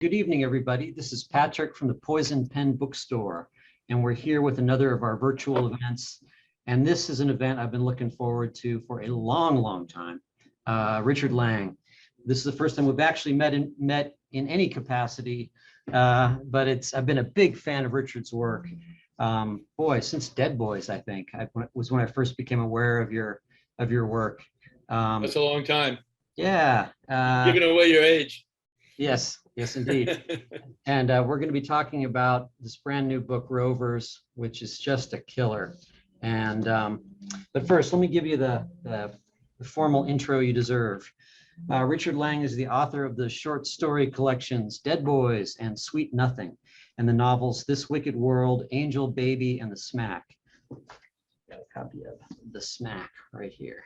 Good evening, everybody. This is Patrick from the Poison Pen Bookstore, and we're here with another of our virtual events. And this is an event I've been looking forward to for a long, long time. Richard Lange. This is the first time we've actually met in any capacity, but I've been a big fan of Richard's work. Boy, since Dead Boys, I think was when I first became aware of your work. That's a long time. Yeah. Giving away your age. Yes, indeed. And we're going to be talking about this brand new book, Rovers, which is just a killer. And but first, let me give you the formal intro you deserve. Richard Lange is the author of the short story collections Dead Boys and Sweet Nothing, and the novels This Wicked World, Angel Baby, and The Smack. Got a copy of The Smack right here.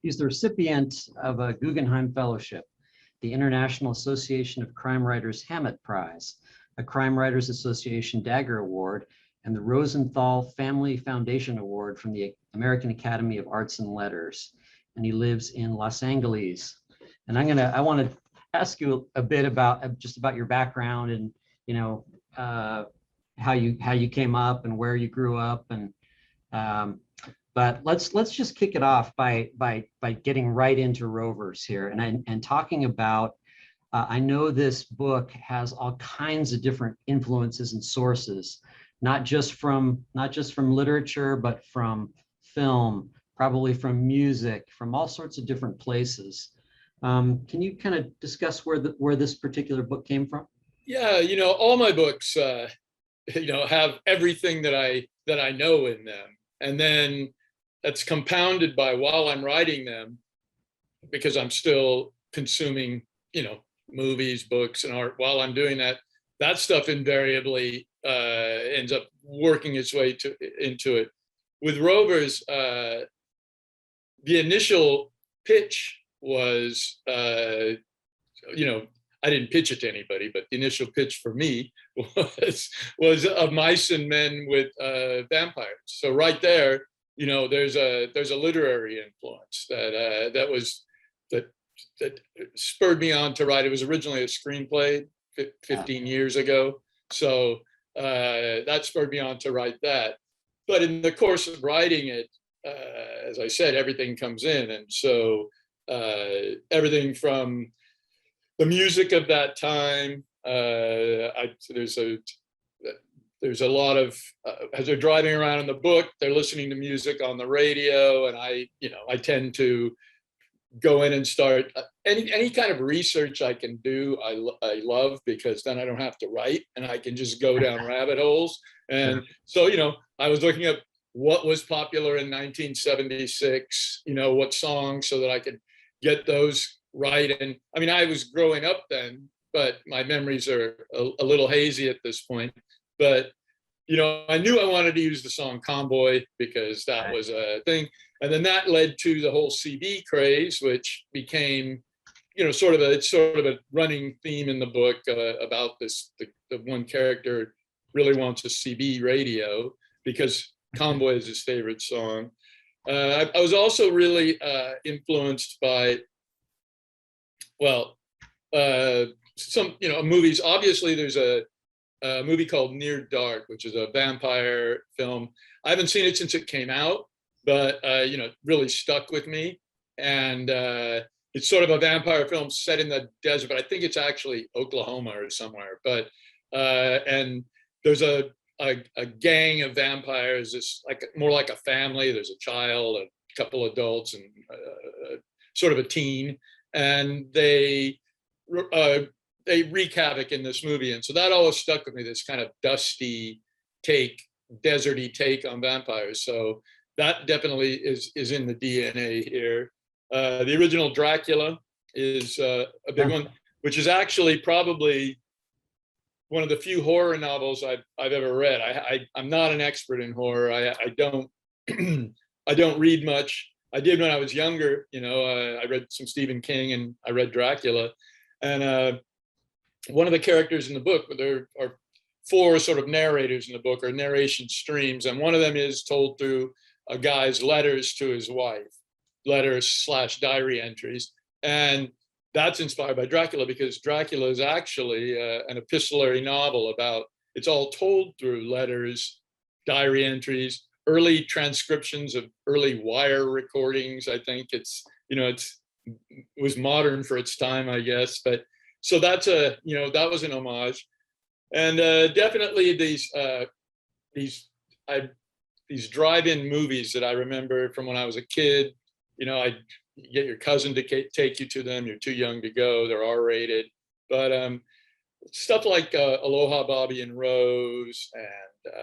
He's the recipient of a Guggenheim Fellowship, the International Association of Crime Writers Hammett Prize, a Crime Writers Association Dagger Award, and the Rosenthal Family Foundation Award from the American Academy of Arts and Letters. And he lives in Los Angeles. And I want to ask you a bit about your background and how you came up and where you grew up, and but let's just kick it off by getting right into Rovers here and talking about. I know this book has all kinds of different influences and sources, not just from literature, but from film, probably from music, from all sorts of different places. Can you kind of discuss where this particular book came from? Yeah, all my books, have everything that I know in them, and then that's compounded by while I'm writing them, because I'm still consuming, movies, books, and art. While I'm doing that stuff invariably ends up working its way into it. With Rovers, the initial pitch was, I didn't pitch it to anybody, but the initial pitch for me was of mice and men with vampires. So right there, there's a literary influence that spurred me on to write. It was originally a screenplay 15 years ago, so that spurred me on to write that. But in the course of writing it, as I said, everything comes in, and so everything from the music of that time. There's a lot of as they're driving around in the book, they're listening to music on the radio, and I tend to go in and start any kind of research I can do. I love, because then I don't have to write and I can just go down rabbit holes. And so I was looking up what was popular in 1976, what songs, so that I could get those right. And I mean, I was growing up then, but my memories are a little hazy at this point. But, I knew I wanted to use the song Convoy because that was a thing. And then that led to the whole CD craze, which became, sort of a running theme in the book about this. The one character really wants a CB radio because Convoy is his favorite song. I was also really influenced by, some movies. Obviously, there's a movie called Near Dark, which is a vampire film. I haven't seen it since it came out, but really stuck with me. And it's sort of a vampire film set in the desert, but I think it's actually Oklahoma or somewhere. But and there's a gang of vampires. It's more like a family. There's a child, a couple adults, and sort of a teen, and they wreak havoc in this movie. And so that always stuck with me, this kind of dusty take, deserty take on vampires. So that definitely is in the DNA here. The original Dracula is a big one, which is actually probably one of the few horror novels I've ever read. I'm not an expert in horror. I don't I don't read much. I did when I was younger. I read some Stephen King, and I read Dracula. And one of the characters in the book, there are four sort of narrators in the book, or narration streams, and one of them is told through a guy's letters to his wife, letters / diary entries. And that's inspired by Dracula, because Dracula is actually an epistolary novel about, it's all told through letters, diary entries, early transcriptions of early wire recordings. I think it's, it was modern for its time, I guess. But so that's that was an homage. And definitely these drive-in movies that I remember from when I was a kid. I'd get your cousin to take you to them. You're too young to go. They're R-rated. But stuff like Aloha, Bobby and Rose, and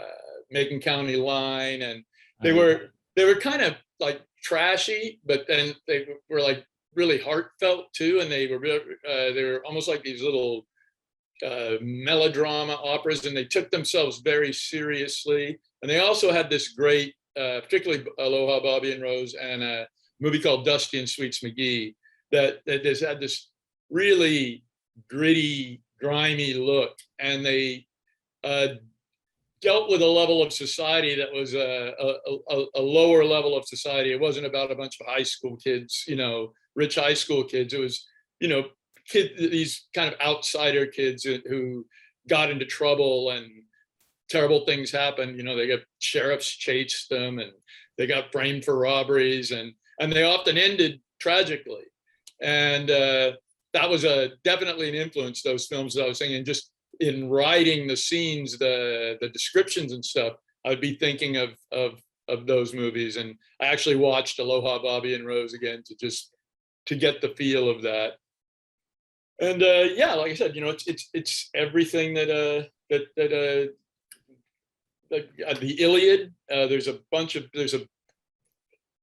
Macon County Line, and they were kind of like trashy, but then they were like really heartfelt too, and they were almost like these little melodrama operas, and they took themselves very seriously. And they also had this great, particularly Aloha, Bobby and Rose, and a movie called Dusty and Sweets McGee that just had this really gritty, grimy look, and they dealt with a level of society that was a lower level of society. It wasn't about a bunch of high school kids, rich high school kids. It was, these kind of outsider kids who got into trouble and terrible things happened. They got sheriffs chased them, and they got framed for robberies, and they often ended tragically. And that was definitely an influence, those films that I was saying. And just in writing the scenes, the descriptions and stuff, I would be thinking of those movies. And I actually watched Aloha, Bobby and Rose again to get the feel of that. And yeah, like I said, it's everything that the Iliad. There's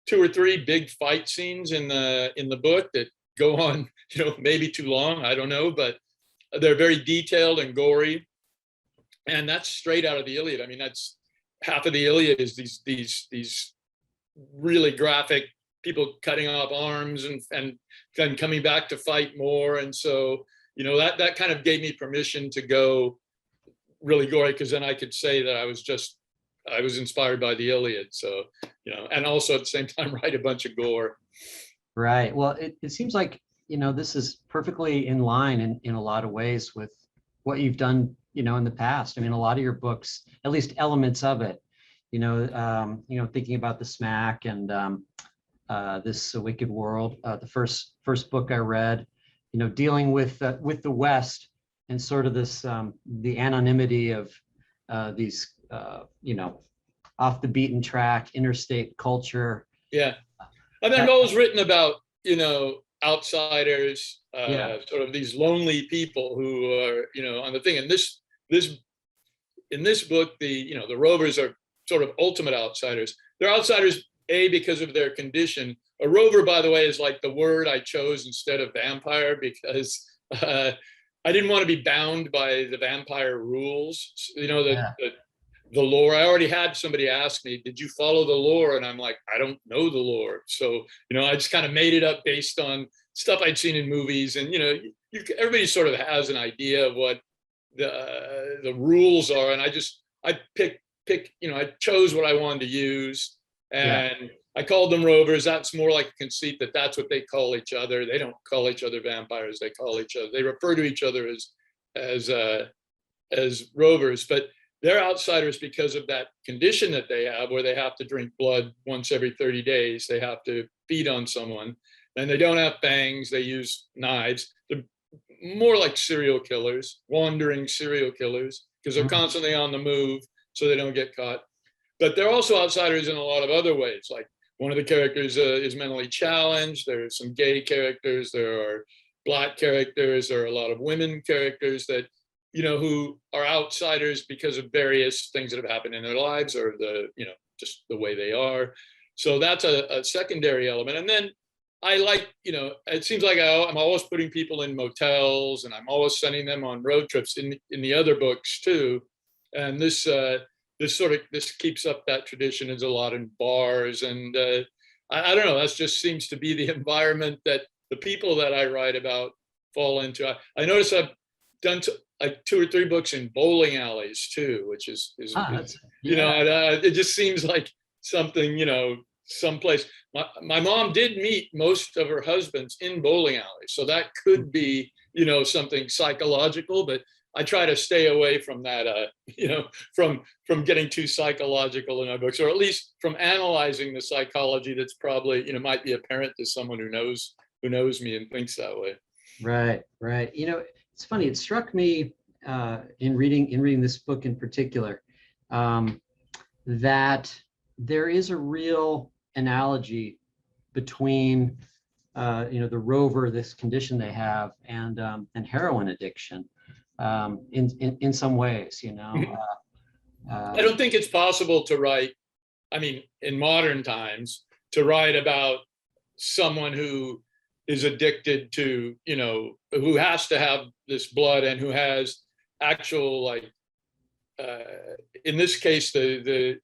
two or three big fight scenes in the book that go on, maybe too long, I don't know, but they're very detailed and gory, and that's straight out of the Iliad. I mean, that's half of the Iliad is these really graphic people cutting off arms and coming back to fight more. And so, that kind of gave me permission to go really gory, because then I could say that I was inspired by the Iliad. So, and also at the same time, write a bunch of gore. Right. Well, it seems like, this is perfectly in line in a lot of ways with what you've done, in the past. I mean, a lot of your books, at least elements of it, thinking about the Smack and this Wicked World, the first book I read, dealing with the West and sort of this the anonymity of these off the beaten track interstate culture. Yeah, and then I've always written about outsiders, sort of these lonely people who are on the thing. And in this book, the Rovers are sort of ultimate outsiders. They're outsiders because of their condition. A rover, by the way, is like the word I chose instead of vampire, because I didn't want to be bound by the vampire rules. The lore. I already had somebody ask me, did you follow the lore? And I'm like, I don't know the lore. So, I just kind of made it up based on stuff I'd seen in movies. And, everybody sort of has an idea of what the rules are. And I picked, I chose what I wanted to use. And I called them Rovers. That's more like a conceit that's what they call each other. They don't call each other vampires. They call each other, they refer to each other as Rovers. But they're outsiders because of that condition that they have, where they have to drink blood once every 30 days. They have to feed on someone, and they don't have fangs. They use knives. They're more like serial killers, wandering serial killers, because they're constantly on the move, so they don't get caught. But they're also outsiders in a lot of other ways. Like, one of the characters is mentally challenged. There are some gay characters. There are Black characters. There are a lot of women characters that who are outsiders because of various things that have happened in their lives, or just the way they are. So that's a secondary element. And then I like, it seems like I'm always putting people in motels, and I'm always sending them on road trips in the other books too. And this keeps up that tradition. Is a lot in bars, and I don't know. That just seems to be the environment that the people that I write about fall into. I notice I've done like 2 or 3 books in bowling alleys too, which is it just seems like something, someplace. my mom did meet most of her husbands in bowling alleys, so that could be, you know, something psychological, but I try to stay away from that, you know, from getting too psychological in my books, or at least from analyzing the psychology that's probably, you know, might be apparent to someone who knows me and thinks that way. Right, right. You know, it's funny. It struck me in reading this book in particular, that there is a real analogy between the rover, this condition they have, and heroin addiction, in some ways, you know. I don't think it's possible to write, I mean, in modern times, to write about someone who is addicted to, you know, who has to have this blood and who has actual, like, in this case, the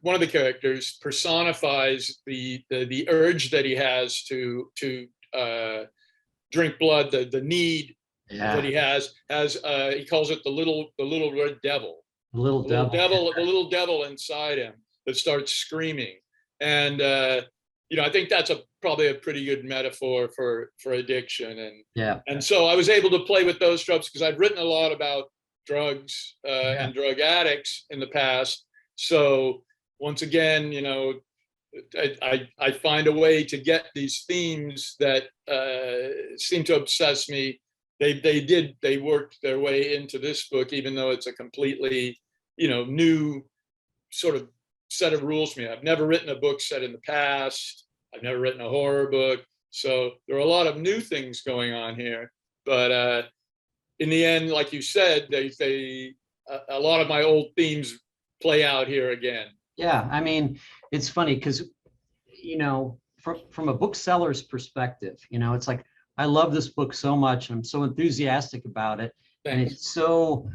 one of the characters personifies the urge that he has to drink blood, the need that he has, he calls it the little red devil, the little devil inside him that starts screaming. And you know, I think that's probably a pretty good metaphor for addiction. And so I was able to play with those tropes because I've written a lot about drugs and drug addicts in the past. So once again, you know, I find a way to get these themes that seem to obsess me. They worked their way into this book, even though it's a completely, you know, new sort of set of rules for me. I've never written a book set in the past. I've never written a horror book. So there are a lot of new things going on here. But in the end, like you said, a lot of my old themes play out here again. Yeah, I mean, it's funny because, you know, from a bookseller's perspective, you know, it's like, I love this book so much. I'm so enthusiastic about it. Thanks. And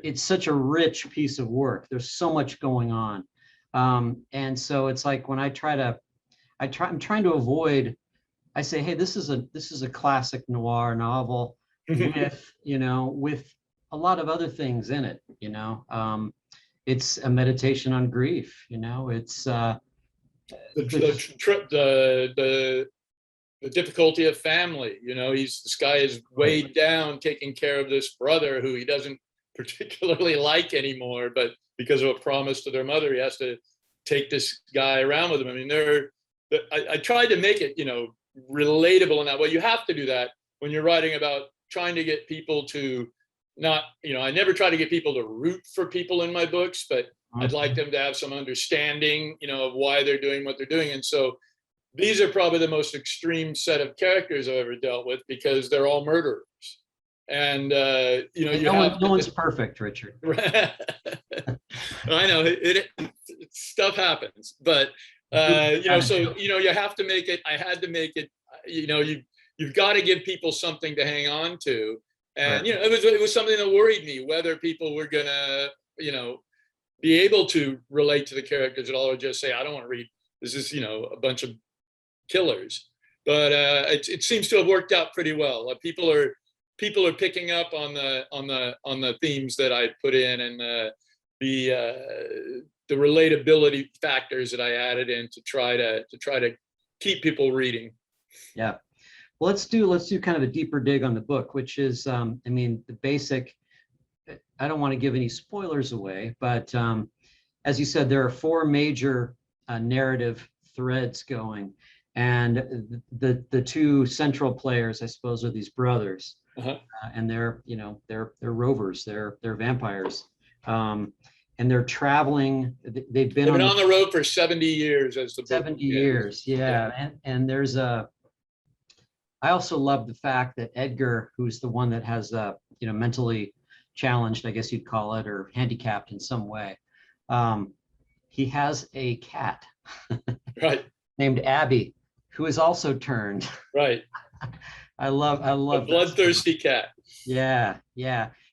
it's such a rich piece of work. There's so much going on. And so it's like when I'm trying to avoid, I say, hey, this is a classic noir novel with, you know, with a lot of other things in it, you know. It's a meditation on grief, you know. It's the difficulty of family. You know, this guy is weighed down taking care of this brother who he doesn't particularly like anymore, but because of a promise to their mother, he has to take this guy around with him. I mean, I tried to make it, you know, relatable in that way. You have to do that when you're writing about trying to get people to not, you know, I never try to get people to root for people in my books, but I'd like them to have some understanding, you know, of why they're doing what they're doing. And so these are probably the most extreme set of characters I've ever dealt with because they're all murderers. And you know, no one's perfect, Richard. I know stuff happens, but you know, so you know, you have to make it. I had to make it. You know, you've got to give people something to hang on to, and you know, it was something that worried me whether people were gonna, you know, be able to relate to the characters at all, or just say, I don't want to read. This is, you know, a bunch of killers. But it seems to have worked out pretty well. People are picking up on the themes that I put in, and the relatability factors that I added in to try to keep people reading. Yeah. Well, let's do kind of a deeper dig on the book, which is, I mean, the basic. I don't want to give any spoilers away, but as you said, there are four major narrative threads going, and the two central players, I suppose, are these brothers. And they're, you know, they're rovers, they're vampires, and they're traveling. They've been on the road for 70 years, as the 70 years, yeah. And there's I also love the fact that Edgar, who's the one that has you know, mentally challenged, I guess you'd call it, or handicapped in some way, he has a cat, right, named Abby, who is also turned. Right. I love a bloodthirsty cat. Yeah.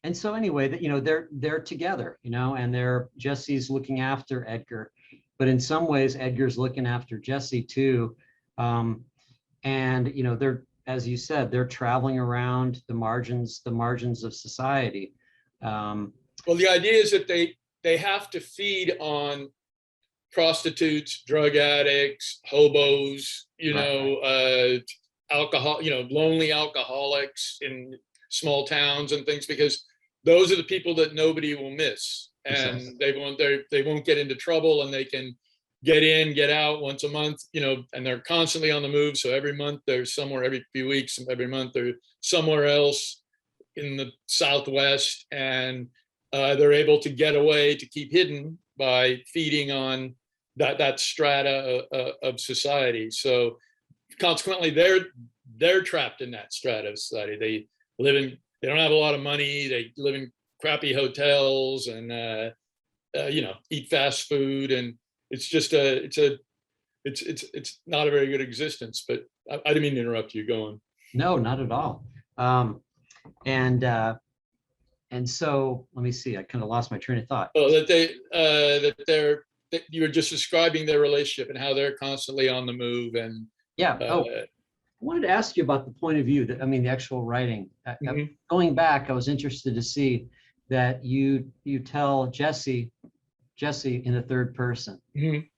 And so anyway, that, you know, they're together, you know, and Jesse's looking after Edgar, but in some ways Edgar's looking after Jesse too. And you know, they're, as you said, they're traveling around the margins of society. Well, the idea is that they have to feed on prostitutes, drug addicts, hobos, alcohol, lonely alcoholics in small towns and things, because those are the people that nobody will miss, and they won't get into trouble, and they can get in, get out once a month, and they're constantly on the move. So every month they're somewhere, every few weeks, every month they're somewhere else in the Southwest, and they're able to get away, to keep hidden by feeding on that strata of society. So consequently, they're trapped in that strata of society. They don't have a lot of money. They live in crappy hotels and eat fast food, and it's just it's not a very good existence. But I didn't mean to interrupt you. Go on. No, not at all. And so let me see. I kind of lost my train of thought. Oh, that you were just describing their relationship and how they're constantly on the move. And yeah. I wanted to ask you about the point of view, the actual writing. Going back, I was interested to see that you tell Jesse in the third person, and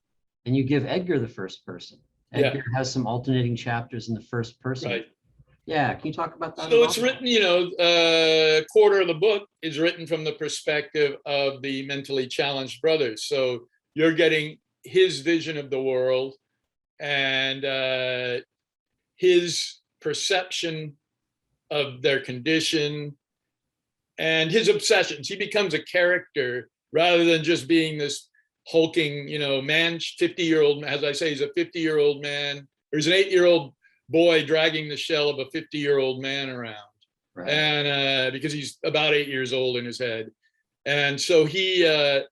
you give Edgar the first person. Edgar has some alternating chapters in the first person. Right. Yeah, can you talk about that? So it's written, a quarter of the book is written from the perspective of the mentally challenged brothers. So you're getting his vision of the world and his perception of their condition and his obsessions. He becomes a character rather than just being this hulking, man, 50-year-old, as I say, he's a 50-year-old man. There's an 8-year-old boy dragging the shell of a 50-year-old man around. Right. And because he's about 8 years old in his head. And so you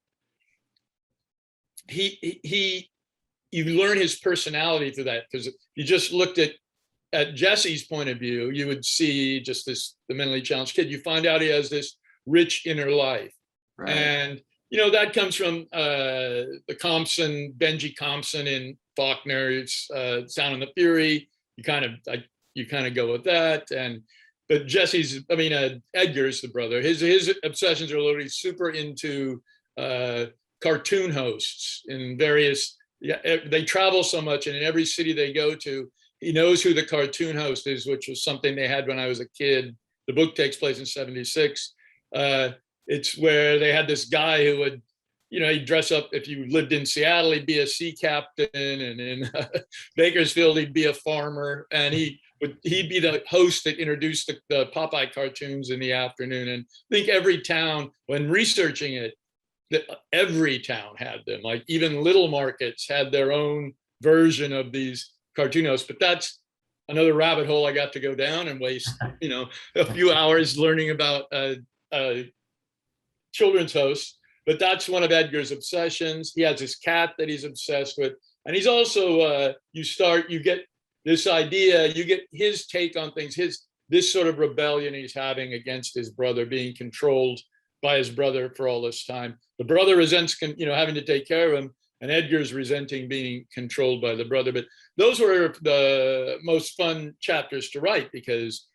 learn his personality through that, because if you just looked at Jesse's point of view, you would see just the mentally challenged kid. You find out he has this rich inner life. Right. And, that comes from the Benji Compson in Faulkner's Sound and the Fury. You kind of go with that. But Edgar's the brother. His obsessions are literally super into cartoon hosts in various, they travel so much, and in every city they go to, he knows who the cartoon host is, which was something they had when I was a kid. The book takes place in '76. It's where they had this guy who would, he'd dress up. If you lived in Seattle, he'd be a sea captain, and in Bakersfield, he'd be a farmer, and he'd be the host that introduced the Popeye cartoons in the afternoon. And I think every town, when researching it, every town had them. Like even little markets had their own version of these cartoon hosts. But that's another rabbit hole I got to go down and waste, a few hours learning about children's hosts. But that's one of Edgar's obsessions. He has his cat that he's obsessed with. And he's also, you get this idea, you get his take on things, this sort of rebellion he's having against his brother, being controlled by his brother for all this time. The brother resents, having to take care of him, and Edgar's resenting being controlled by the brother. But those were the most fun chapters to write, because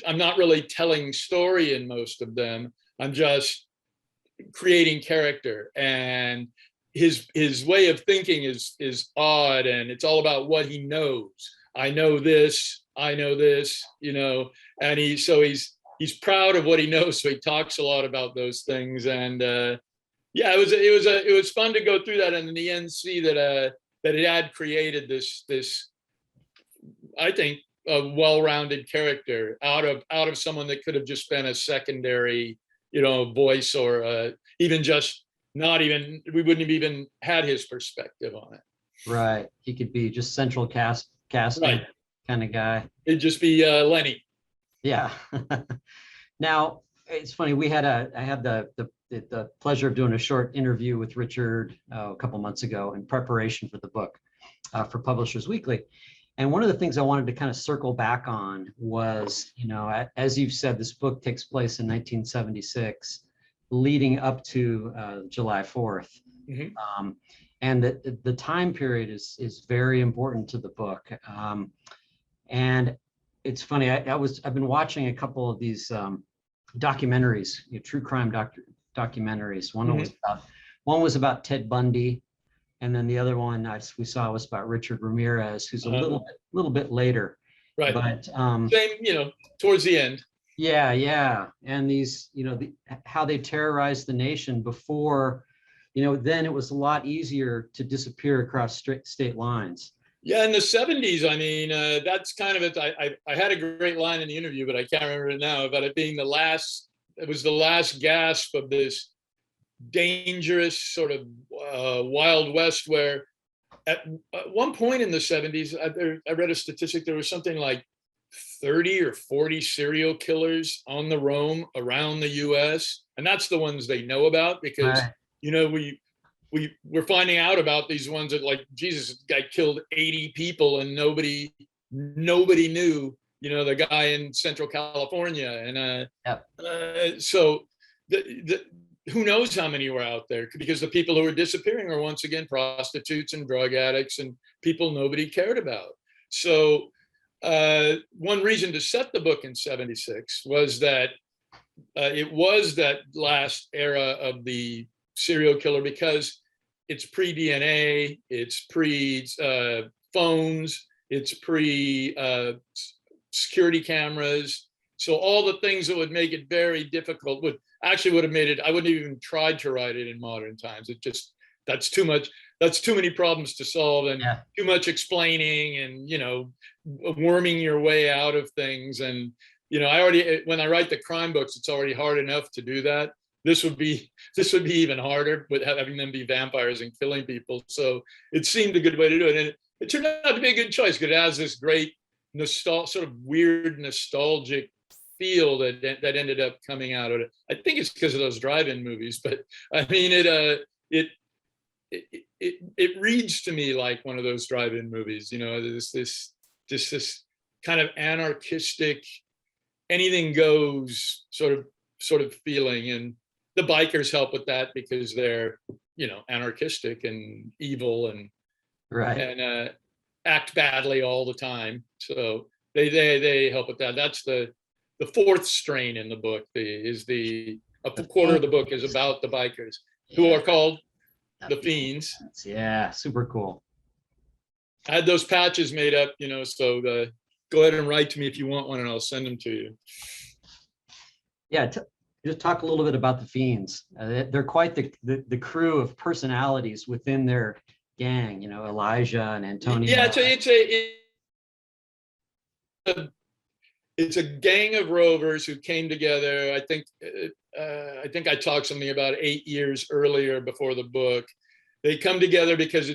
I'm not really telling story in most of them. I'm just creating character, and his way of thinking is odd, and it's all about what he knows. I know this, and he's proud of what he knows, so he talks a lot about those things. And it was fun to go through that, and in the end see that it had created this I think a well-rounded character out of someone that could have just been a secondary voice, or even just not even, we wouldn't have even had his perspective on it. Right. He could be just central casting right. Kind of guy. It'd just be Lenny. Yeah. Now, it's funny. I had the pleasure of doing a short interview with Richard a couple months ago in preparation for the book for Publishers Weekly. And one of the things I wanted to kind of circle back on was, as you've said, this book takes place in 1976, leading up to July 4th. Mm-hmm. And the time period is very important to the book. And it's funny, I've been watching a couple of these documentaries, true crime documentaries. One was about Ted Bundy, and then the other one we saw was about Richard Ramirez, who's a little bit later. Right. But same, towards the end. yeah, yeah, and these, how they terrorized the nation before, then it was a lot easier to disappear across state lines. Yeah, in the 70s, I mean, that's kind of it. I had a great line in the interview, but I can't remember it now, about it being it was the last gasp of this dangerous sort of Wild West, where at one point in the 70s, I read a statistic, there was something like 30 or 40 serial killers on the roam around the US. And that's the ones they know about, because, Right. we're finding out about these ones that, like, Jesus, this guy killed 80 people and nobody knew, the guy in Central California. And Yep. so who knows how many were out there, because the people who were disappearing are once again prostitutes and drug addicts and people nobody cared about. So one reason to set the book in 76 was that it was that last era of the serial killer, because it's pre-DNA, it's pre-phones, it's pre-security cameras. So all the things that would make it very difficult would have made it, I wouldn't even tried to write it in modern times. That's too much. That's too many problems to solve, and too much explaining and, worming your way out of things. And, when I write the crime books, it's already hard enough to do that. This would be even harder with having them be vampires and killing people. So it seemed a good way to do it. And it turned out to be a good choice, because it has this great sort of weird nostalgic feel that ended up coming out of it. I think it's because of those drive-in movies, but I mean, it reads to me like one of those drive-in movies. This kind of anarchistic, anything goes sort of feeling. And the bikers help with that, because they're, anarchistic and evil and Right. and act badly all the time. So they help with that. That's the fourth strain in the book. A quarter of the book is about the bikers, who are called the Fiends. Yeah, super cool. I had those patches made up, so go ahead and write to me if you want one, and I'll send them to you. Yeah, just talk a little bit about the Fiends. They're quite the crew of personalities within their gang. Elijah and Antonio. Yeah, it's a gang of rovers who came together. I think I talked something about 8 years earlier before the book. They come together because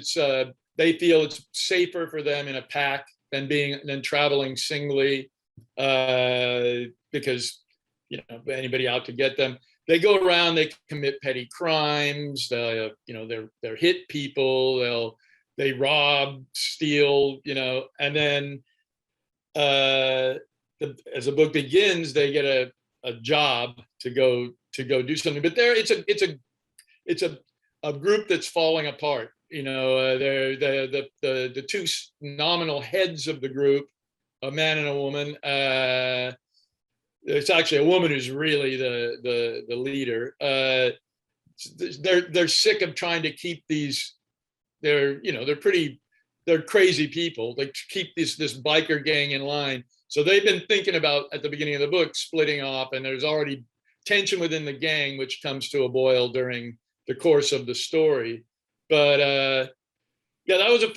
they feel it's safer for them in a pack than traveling singly, because anybody out to get them. They go around, they commit petty crimes, they're hit people, they rob, steal, and then as the book begins, they get a job to go do something. But it's a group that's falling apart. They're the two nominal heads of the group, a man and a woman. It's actually a woman who's really the leader. They're sick of trying to keep these. They're crazy people. They keep this biker gang in line. So they've been thinking about, at the beginning of the book, splitting off, and there's already tension within the gang, which comes to a boil during the course of the story. But yeah, that was a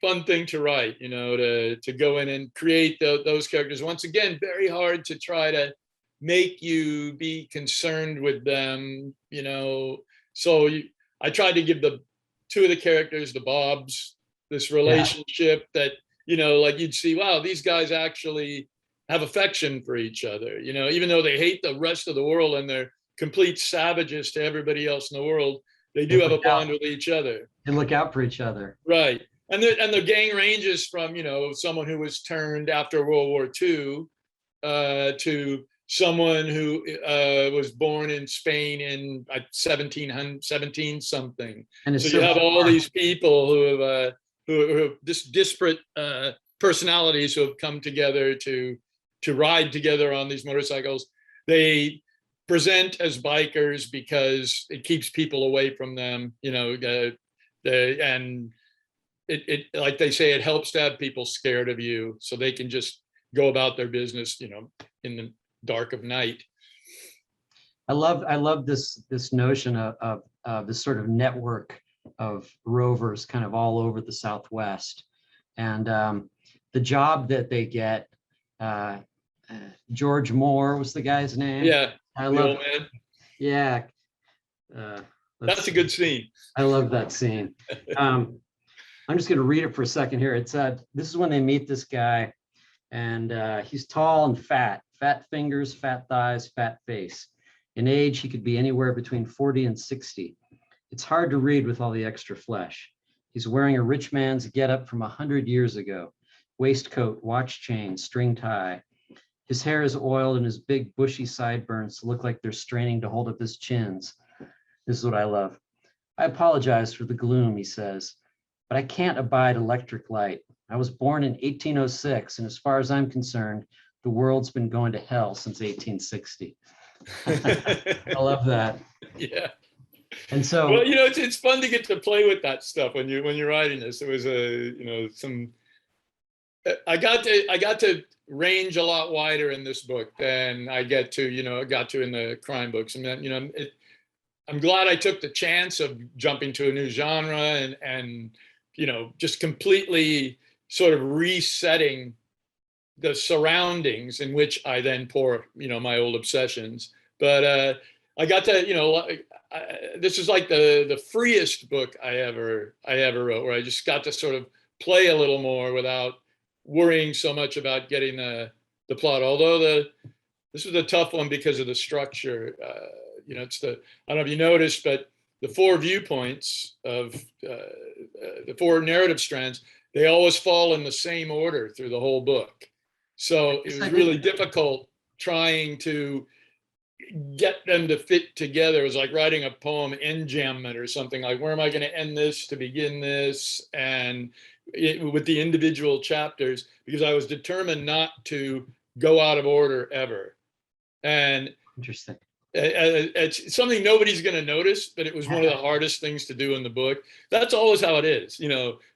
fun thing to write, to go in and create those characters. Once again, very hard to try to make you be concerned with them, So I tried to give the two of the characters, the Bobs, this relationship that, like you'd see, wow, these guys actually have affection for each other, even though they hate the rest of the world and they're complete savages to everybody else in the world, they do have a bond with each other. And look out for each other. Right. And the gang ranges from, someone who was turned after World War II to someone who was born in Spain in 17 something. And so you have all these people who have disparate personalities who have come together to ride together on these motorcycles. They present as bikers because it keeps people away from them. And it like they say, it helps to have people scared of you so they can just go about their business, you know, in the dark of night. I love this notion of this sort of network of rovers kind of all over the Southwest, and the job that they get. George Moore was the guy's name. Yeah, I the love. old man. Yeah, That's a good scene. I love that scene. I'm just going to read it for a second here. It's this is when they meet this guy, and he's tall and fat fingers, fat thighs, fat face. In age, he could be anywhere between 40 and 60. It's hard to read with all the extra flesh. He's wearing a rich man's getup from 100 years ago. Waistcoat, watch chain, string tie. His hair is oiled and his big bushy sideburns look like they're straining to hold up his chins. This is what I love. I apologize for the gloom, he says, but I can't abide electric light. I was born in 1806, and as far as I'm concerned, the world's been going to hell since 1860. I love that. Yeah. And so, well, you know, it's fun to get to play with that stuff when you're writing this. It was I got to range a lot wider in this book than I got to in the crime books. And then, I'm glad I took the chance of jumping to a new genre and just completely sort of resetting the surroundings in which I then pour, my old obsessions. But I got to, this is like the freest book I ever wrote, where I just got to sort of play a little more without worrying so much about getting the plot. Although this was a tough one because of the structure. It's I don't know if you noticed, but the four viewpoints of the four narrative strands, they always fall in the same order through the whole book. So it was really difficult trying to get them to fit together. It was like writing a poem enjambment or something, like, where am I going to end this to begin this? And with the individual chapters, because I was determined not to go out of order ever. And interesting. It's something nobody's going to notice, but it was one of the hardest things to do in the book. That's always how it is.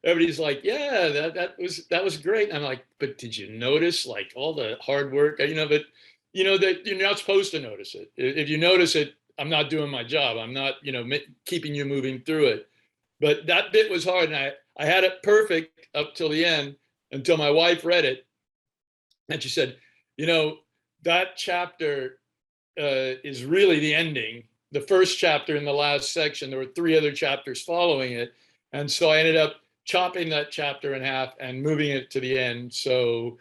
Everybody's like, yeah, that was great. And I'm like, but did you notice like all the hard work? But that you're not supposed to notice it. If you notice it, I'm not doing my job. I'm not, keeping you moving through it. But that bit was hard, and I had it perfect up till the end, until my wife read it, and she said, that chapter is really the ending. The first chapter in the last section, there were 3 other chapters following it, and so I ended up chopping that chapter in half and moving it to the end. So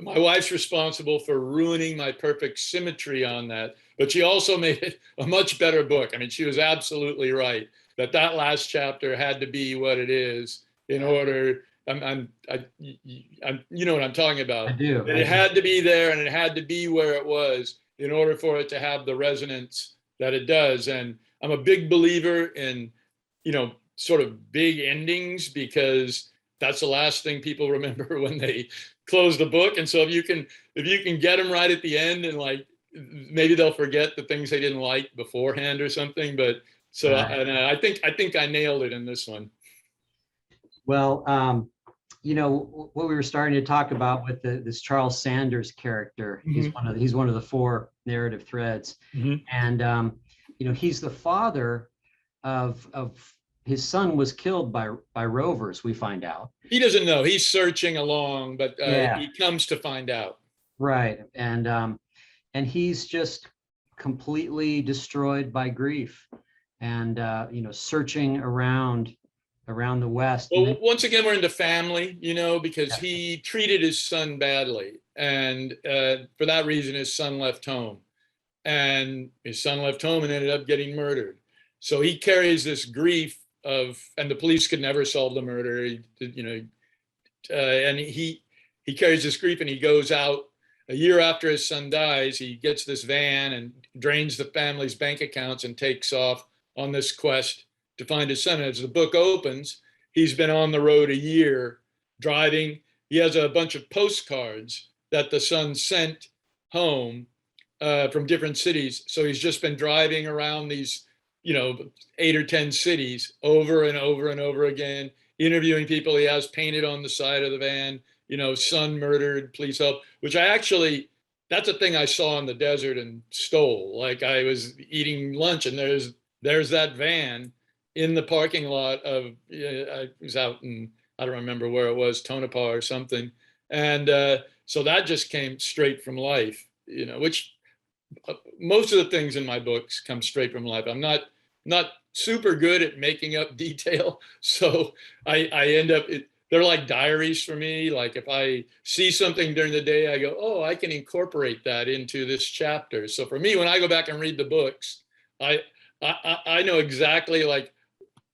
my wife's responsible for ruining my perfect symmetry on that, but she also made it a much better book. I mean, she was absolutely right that last chapter had to be what it is in order. You know what I'm talking about. I do. It had to be there, and it had to be where it was in order for it to have the resonance that it does. And I'm a big believer in, sort of big endings, because that's the last thing people remember when they close the book. And so if you can get them right at the end, and like maybe they'll forget the things they didn't like beforehand or something. But so and I think I nailed it in this one. Well, what we were starting to talk about with this Charles Sanders character, Mm-hmm. he's one of the 4 narrative threads, Mm-hmm. and he's the father of his son was killed by rovers. We find out He doesn't know. He's searching along, but he comes to find out. Right, and he's just completely destroyed by grief, and searching around the West. Well, once again, we're into family, because he treated his son badly. And for that reason, his son left home. And his son left home and ended up getting murdered. So he carries this grief and the police could never solve the murder. And he carries this grief, and he goes out a year after his son dies. He gets this van and drains the family's bank accounts and takes off on this quest to find his son. As the book opens, he's been on the road a year driving. He has a bunch of postcards that the son sent home from different cities. So he's just been driving around these, 8 or 10 cities over and over and over again, interviewing people he has painted on the side of the van, son murdered, please help, which that's a thing I saw in the desert and stole. Like, I was eating lunch and there's that van in the parking lot of, I was out in, I don't remember where it was, Tonopah or something. And so that just came straight from life, which most of the things in my books come straight from life. I'm not super good at making up detail. So I end up, they're like diaries for me. Like, if I see something during the day, I go, oh, I can incorporate that into this chapter. So for me, when I go back and read the books, I know exactly, like,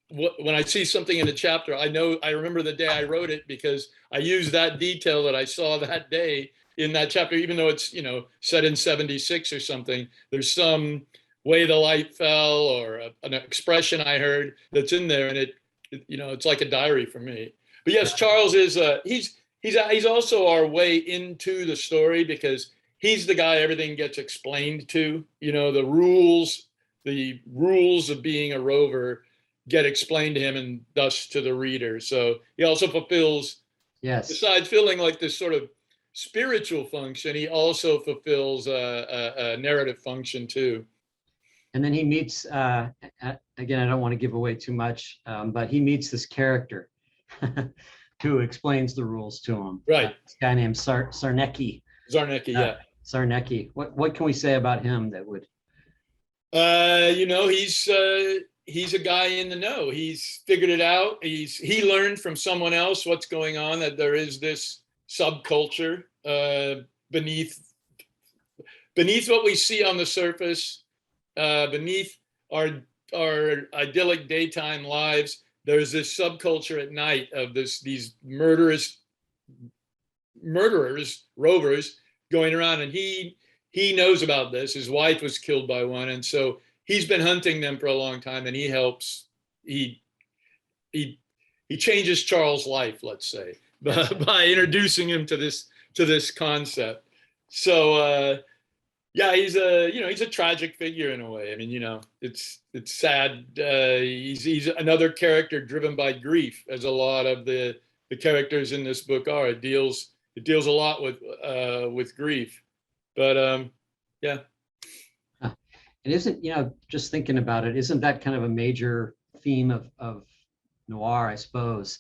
when I see something in a chapter, I remember the day I wrote it because I used that detail that I saw that day in that chapter, even though it's, set in 76 or something. There's some way the light fell or an expression I heard that's in there, and it's like a diary for me. But yes, Charles is he's also our way into the story, because he's the guy everything gets explained to. The rules of being a rover get explained to him and thus to the reader. So he also fulfills, besides feeling like this sort of spiritual function, he also fulfills a narrative function too. And then he meets, again, I don't want to give away too much, but he meets this character who explains the rules to him. Right. This guy named Sarnecki. Zarnecki, yeah. Sarnecki. What can we say about him that would? He's a guy in the know. He's figured it out. He learned from someone else what's going on, that there is this subculture beneath what we see on the surface, beneath our idyllic daytime lives. There's this subculture at night of these murderers, rovers going around, and he knows about this. His wife was killed by one, and so he's been hunting them for a long time, and he helps. He changes Charles' life, let's say, by introducing him to this concept. So yeah, he's a tragic figure in a way. I mean, it's sad. He's another character driven by grief, as a lot of the characters in this book are. It deals a lot with grief, but yeah. It isn't, just thinking about it, isn't that kind of a major theme of noir, I suppose,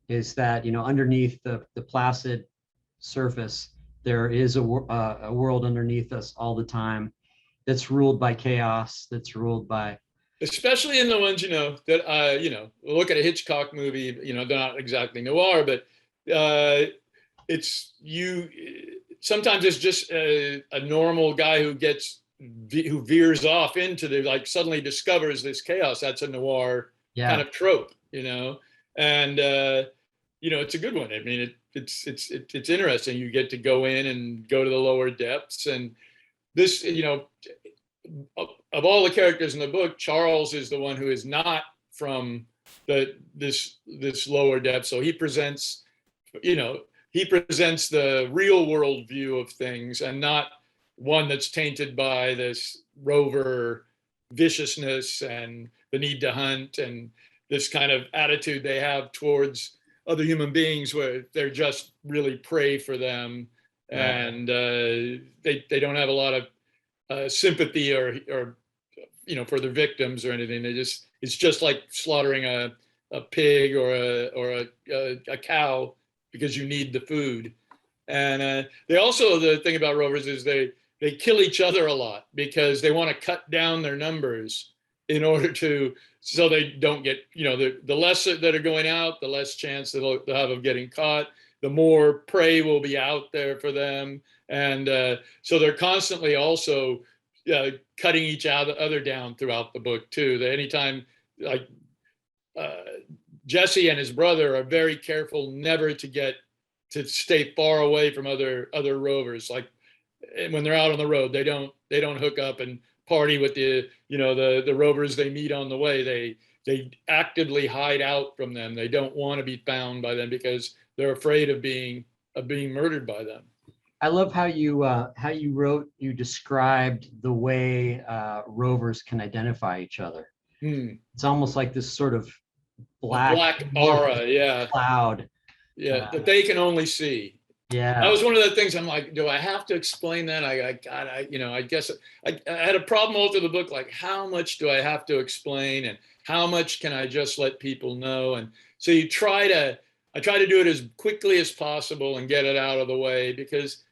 is that, underneath the placid surface, there is a world underneath us all the time that's ruled by chaos, that's ruled by... Especially in the ones, that, look at a Hitchcock movie, they're not exactly noir, but sometimes it's just a normal guy who veers off into suddenly discovers this chaos. That's a noir kind of trope, and it's a good one. I mean, it's interesting. You get to go in and go to the lower depths, and this, of all the characters in the book, Charles is the one who is not from this lower depth. So he presents the real world view of things, and not one that's tainted by this rover viciousness and the need to hunt and this kind of attitude they have towards other human beings, where they're just really prey for them. Right. And they don't have a lot of sympathy or for their victims or anything. It's just like slaughtering a pig or a cow because you need the food. And they also, the thing about rovers is they kill each other a lot because they want to cut down their numbers in order so they don't get, the less that are going out, the less chance they'll have of getting caught, the more prey will be out there for them. And so they're constantly also cutting each other down throughout the book too. That anytime, like Jesse and his brother are very careful never to stay far away from other rovers. Like, when they're out on the road, they don't hook up and party with the rovers they meet on the way. They actively hide out from them. They don't want to be found by them because they're afraid of being murdered by them. I love how you described the way rovers can identify each other. Hmm. It's almost like this sort of A black black aura, yeah, cloud. yeah, Uh, that they can only see. That yeah. was one of the things I'm like, do I have to explain that? God, I guess I had a problem all through the book. Like, how much do I have to explain, and how much can I just let people know? And so I try to do it as quickly as possible and get it out of the way, because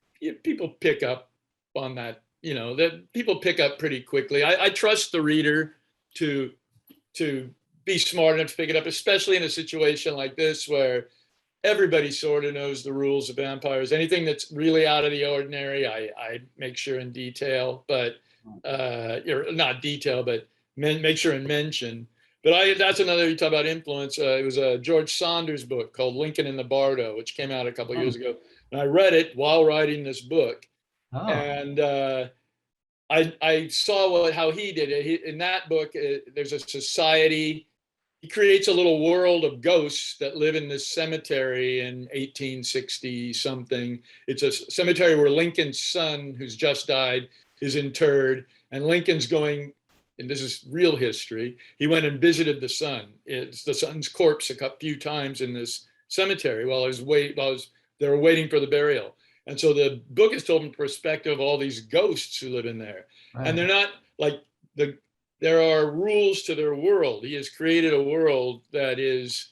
people pick up on that. That people pick up pretty quickly. I trust the reader to to be smart enough to pick it up, especially in a situation like this where everybody sort of knows the rules of vampires. Anything that's really out of the ordinary, I make sure in detail, but or not detail, but make sure and mention. But that's another, you talk about influence. It was a George Saunders book called Lincoln in the Bardo, which came out a couple of years ago. And I read it while writing this book. Oh. And I saw how he did it. In that book, there's a society. He creates a little world of ghosts that live in this cemetery in 1860 something. It's a cemetery where Lincoln's son, who's just died, is interred, and Lincoln's going, and this is real history, he went and visited the son. It's the son's corpse a few times in this cemetery while they were waiting for the burial. And so the book is told from the perspective of all these ghosts who live in there. Right. And they're not like there are rules to their world. He has created a world that is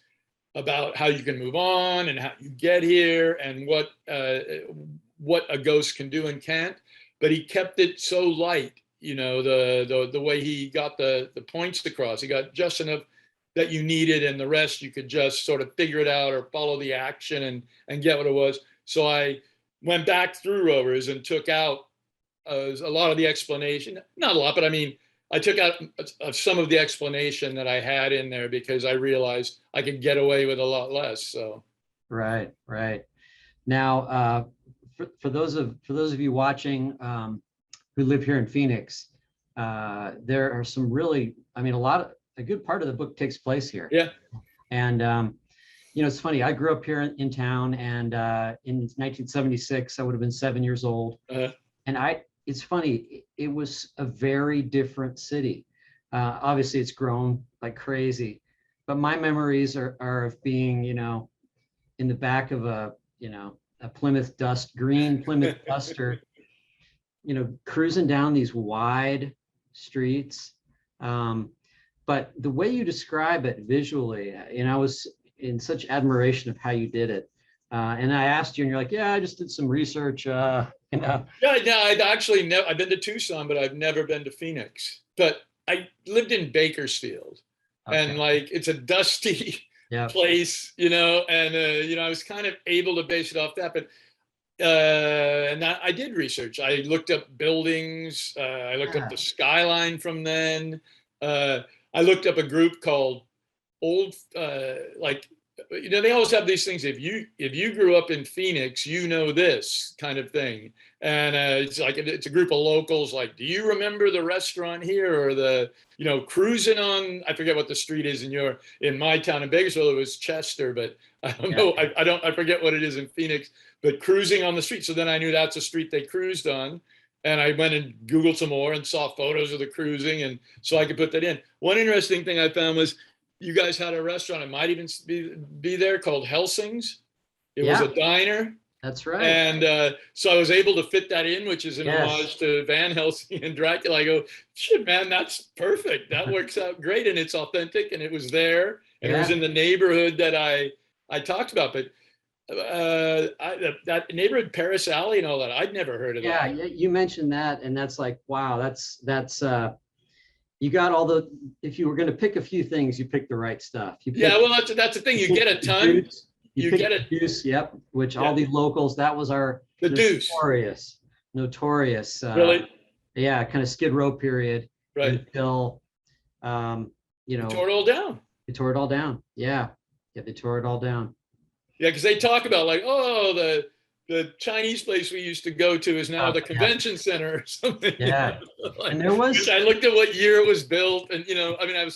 about how you can move on and how you get here and what a ghost can do and can't. But he kept it so light, the way he got the points across. He got just enough that you needed, and the rest you could just sort of figure it out or follow the action and get what it was. So I went back through Rovers and took out a lot of the explanation. Not a lot, but I mean, I took out some of the explanation that I had in there because I realized I could get away with a lot less. So Right. Now, for those of you watching who live here in Phoenix, there are some really, I mean, a good part of the book takes place here. yeah. And it's funny. I grew up here in town, and in 1976, I would have been 7 years old. And it's funny. It was a very different city. Obviously, it's grown like crazy, but my memories are of being, in the back of a green Plymouth Duster, cruising down these wide streets. But the way you describe it visually, I was in such admiration of how you did it. And I asked you, and you're like, yeah, I just did some research. Yeah, I'd actually I've been to Tucson, but I've never been to Phoenix. But I lived in Bakersfield, and like it's a dusty place, and I was kind of able to base it off that. But and I did research. I looked up buildings. I looked up the skyline from then. I looked up a group called Old, they always have these things. If you grew up in Phoenix, this kind of thing. And it's like it's a group of locals. Like, do you remember the restaurant here, or the cruising on? I forget what the street is in my town in Bakersfield. It was Chester, but I don't know. I forget what it is in Phoenix. But cruising on the street. So then I knew that's a street they cruised on. And I went and Googled some more and saw photos of the cruising, and so I could put that in. One interesting thing I found was you guys had a restaurant. It might even be there, called Helsing's. It was a diner. That's right. And so I was able to fit that in, which is an homage to Van Helsing and Dracula. I go, shit, man, that's perfect. That works out great, and it's authentic, and it was there, and it was in the neighborhood that I talked about. But that neighborhood, Paris Alley, and all that, I'd never heard of that. Yeah, you mentioned that, and that's like, wow, that's you got if you were going to pick a few things, you picked the right stuff. Well, that's the thing. You get a ton. You get a deuce, which all these locals, that was our notorious, really, kind of Skid Row period, right? Until tore it all down. They tore it all down. Yeah, they tore it all down. Yeah, because they talk about like, oh, the Chinese place we used to go to is now the convention center or something. Yeah, and there was. I looked at what year it was built, and I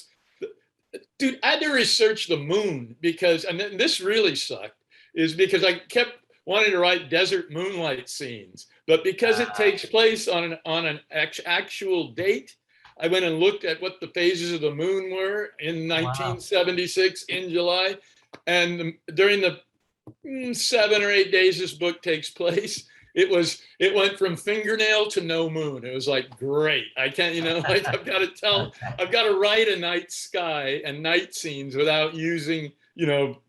had to research the moon because, and this really sucked, is because I kept wanting to write desert moonlight scenes, but because it takes place on an actual date, I went and looked at what the phases of the moon were in 1976 in July. And during the 7 or 8 days this book takes place, it went from fingernail to no moon. It was like, great. I can't, like I've got to write a night sky and night scenes without using,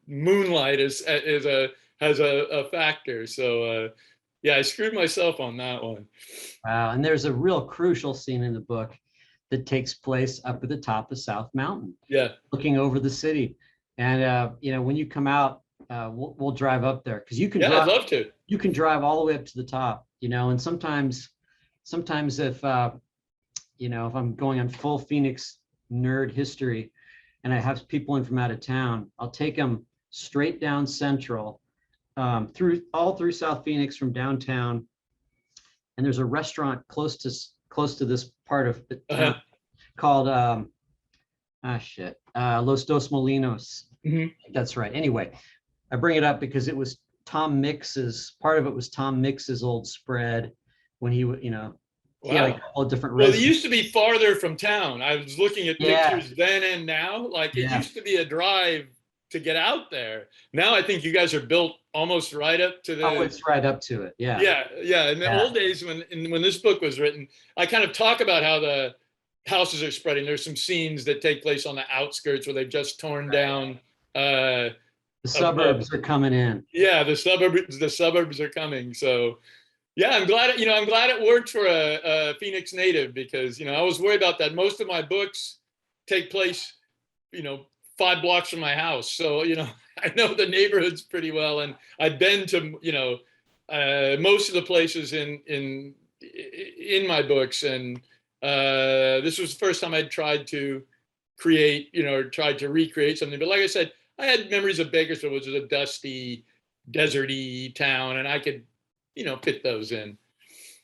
moonlight as a factor. So yeah, I screwed myself on that one. Wow. And there's a real crucial scene in the book that takes place up at the top of South Mountain. Yeah. Looking over the city. And, when you come out, we'll drive up there because you can. Yeah, I'd love to. You can drive all the way up to the top, and sometimes if, if I'm going on full Phoenix nerd history and I have people in from out of town, I'll take them straight down Central, through South Phoenix from downtown. And there's a restaurant close to this part of the town called, Los Dos Molinos. Mm-hmm. That's right. Anyway, I bring it up because it was Tom Mix's old spread when he would, he had like all different. Well, it used to be farther from town. I was looking at pictures then and now. Like it used to be a drive to get out there. Now I think you guys are built almost right up to the. Oh, it's right up to it. Yeah. Yeah. In the old days when this book was written, I kind of talk about how the houses are spreading. There's some scenes that take place on the outskirts where they've just torn down. The suburbs are coming in. Yeah, the suburbs are coming. So, yeah, I'm glad it worked for a Phoenix native because I was worried about that. Most of my books take place, 5 blocks from my house. So, I know the neighborhoods pretty well, and I've been to most of the places in my books, and this was the first time I'd tried to create, tried to recreate something. But like I said, I had memories of Bakersfield, which is a dusty, deserty town, and I could, fit those in.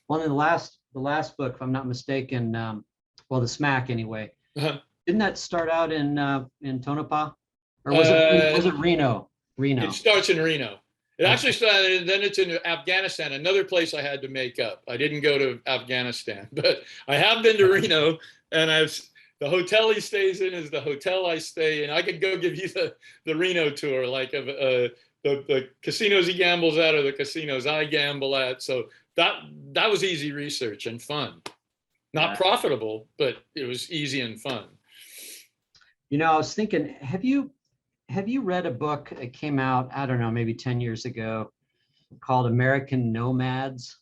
Well, in the last book, if I'm not mistaken, the Smack anyway. Didn't that start out in Tonopah, or was it Reno? It starts in Reno. It actually started, and then it's in Afghanistan, another place I had to make up. I didn't go to Afghanistan, but I have been to Reno, and the hotel he stays in is the hotel I stay in. I could go give you the Reno tour, like of the casinos he gambles at or the casinos I gamble at. So that was easy research and fun. Not profitable, but it was easy and fun. I was thinking, have you read a book that came out, I don't know, maybe 10 years ago called American Nomads?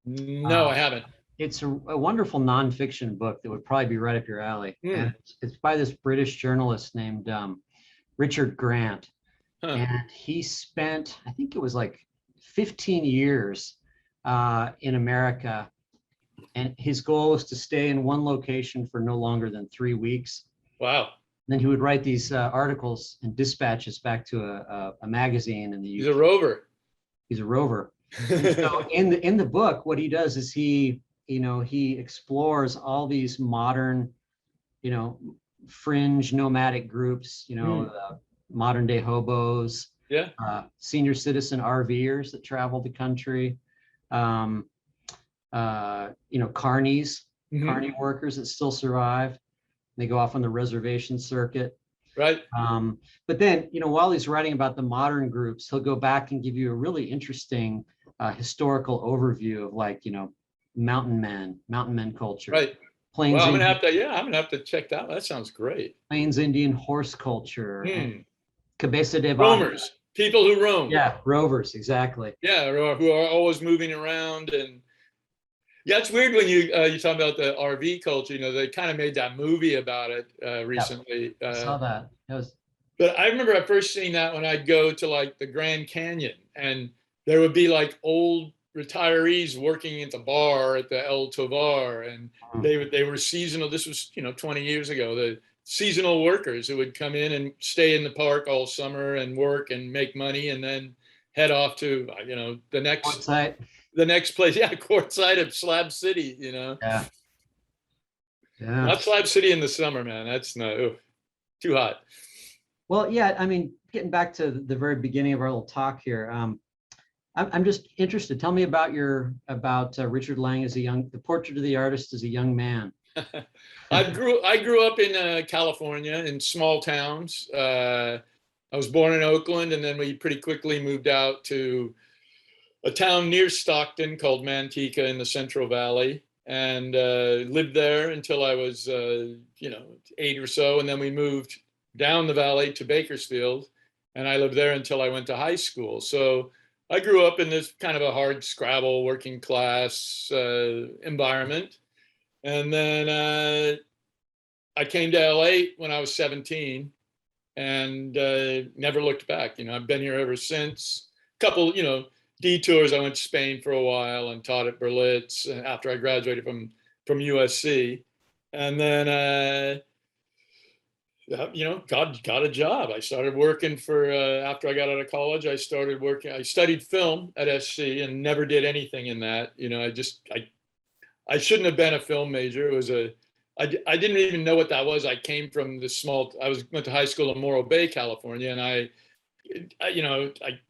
No, I haven't. It's a wonderful nonfiction book that would probably be right up your alley. And it's by this British journalist named Richard Grant. And he spent, I think it was like 15 years in America. And his goal was to stay in one location for no longer than 3 weeks. Wow. And then he would write these articles and dispatches back to a magazine in the UK. He's a rover. He's a rover. And so in the book, what he does is he explores all these modern, fringe nomadic groups, modern day hobos, senior citizen RVers that travel the country, carnies, carny workers that still survive. They go off on the reservation circuit. Right. But then, while he's writing about the modern groups, he'll go back and give you a really interesting historical overview of mountain men culture. Right. Plains. Well, I'm gonna have to check that. That sounds great. Plains Indian horse culture. Cabeza de Roamers, people who roam. Yeah, rovers, exactly. Yeah, who are always moving around. And yeah, it's weird when you talk about the RV culture. They kind of made that movie about it recently. I saw that. But I remember I first seen that when I'd go to like the Grand Canyon, and there would be like old retirees working at the bar at the El Tovar, and they were seasonal. This was 20 years ago. The seasonal workers who would come in and stay in the park all summer and work and make money, and then head off to the next place. Yeah, Quartzsite at Slab City. Yeah. Not Slab City in the summer, man. That's too hot. Well, yeah. I mean, getting back to the very beginning of our little talk here. I'm just interested. Tell me about Richard Lange the portrait of the artist as a young man. I grew up in California in small towns. I was born in Oakland, and then we pretty quickly moved out to a town near Stockton called Manteca in the Central Valley, and lived there until I was, 8 or so, and then we moved down the valley to Bakersfield, and I lived there until I went to high school. So I grew up in this kind of a hard scrabble, working class environment, and then I came to LA when I was 17, and never looked back. I've been here ever since. Couple, detours. I went to Spain for a while and taught at Berlitz after I graduated from USC, and then got a job. I started working for after I got out of college. I started working. I studied film at SC and never did anything in that. I shouldn't have been a film major. It was I didn't even know what that was. I came from this went to high school in Morro Bay, California, and I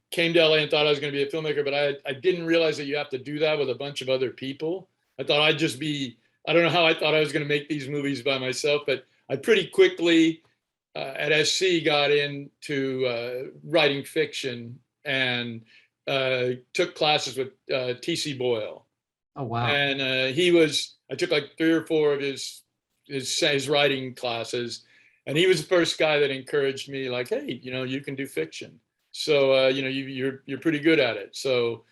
came to LA and thought I was going to be a filmmaker, but I didn't realize that you have to do that with a bunch of other people. I thought I'd just I don't know how I thought I was going to make these movies by myself, but I pretty quickly at SC got into writing fiction and took classes with T.C. Boyle. Oh, wow. And I took like 3 or 4 of his writing classes, and he was the first guy that encouraged me, like, hey, you can do fiction. So you're pretty good at it. So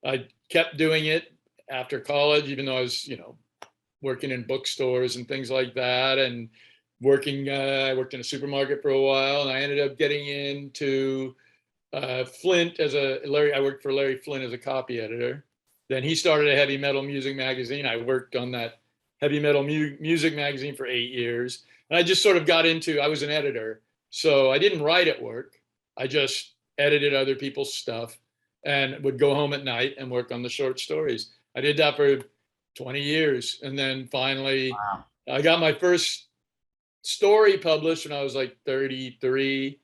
I kept doing it after college, even though I was working in bookstores and things like that, and I worked in a supermarket for a while, and I ended up getting into Flint I worked for Larry Flint as a copy editor. Then he started a heavy metal music magazine. I worked on that heavy metal music magazine for 8 years. And I just sort of I was an editor. So I didn't write at work. I just edited other people's stuff and would go home at night and work on the short stories. I did that for 20 years. And then finally, wow, I got my first story published when I was like 33,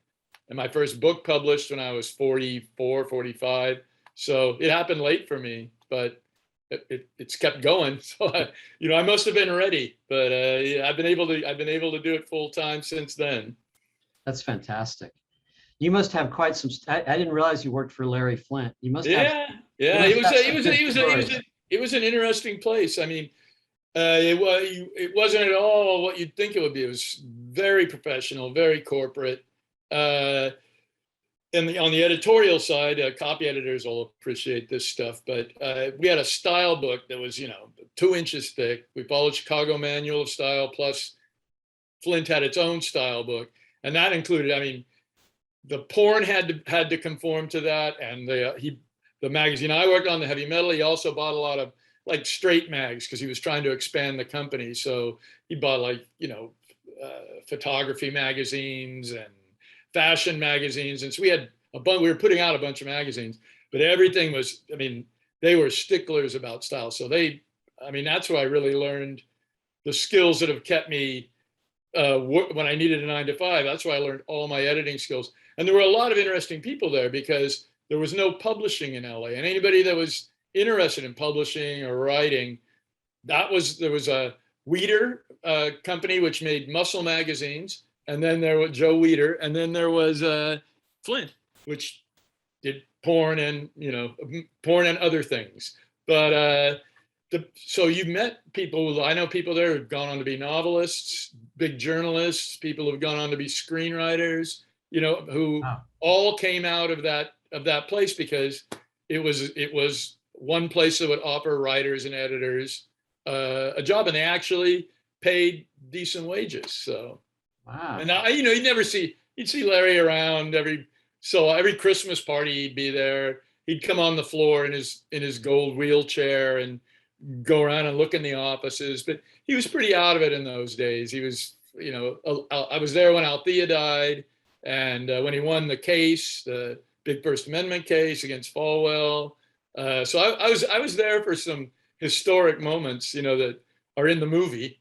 and my first book published when I was 44, 45. So it happened late for me, but it's kept going. So I must have been ready, but I've been able to do it full time since then. That's fantastic. You must have quite some. I didn't realize you worked for Larry Flint. You must have. Yeah. It was an interesting place. I mean, it wasn't at all what you'd think it would be. It was very professional, very corporate. On the editorial side, copy editors will appreciate this stuff, but we had a style book that was 2 inches thick. We followed Chicago Manual of Style, plus Flint had its own style book, and that included, the porn had to conform to that, and the magazine I worked on, the heavy metal, he also bought a lot of like straight mags because he was trying to expand the company. So he bought photography magazines and fashion magazines, and so we were putting out a bunch of magazines, but everything was, they were sticklers about style. So that's where I really learned the skills that have kept me when I needed a 9 to 5. That's why I learned all my editing skills, and there were a lot of interesting people there because there was no publishing in LA, and anybody that was interested in publishing or writing, there was a Weider company which made muscle magazines. And then there was Joe Weider, and then there was Flint, which did porn and other things. But so you've met people. I know people there who've gone on to be novelists, big journalists, people who've gone on to be screenwriters. Who all came out of that place because it was one place that would offer writers and editors a job, and they actually paid decent wages. So. Wow. And you'd see Larry around every Christmas party. He'd be there. He'd come on the floor in his gold wheelchair and go around and look in the offices. But he was pretty out of it in those days. He was, I was there when Althea died, and when he won the case, the big First Amendment case against Falwell. So I was there for some historic moments, that are in the movie.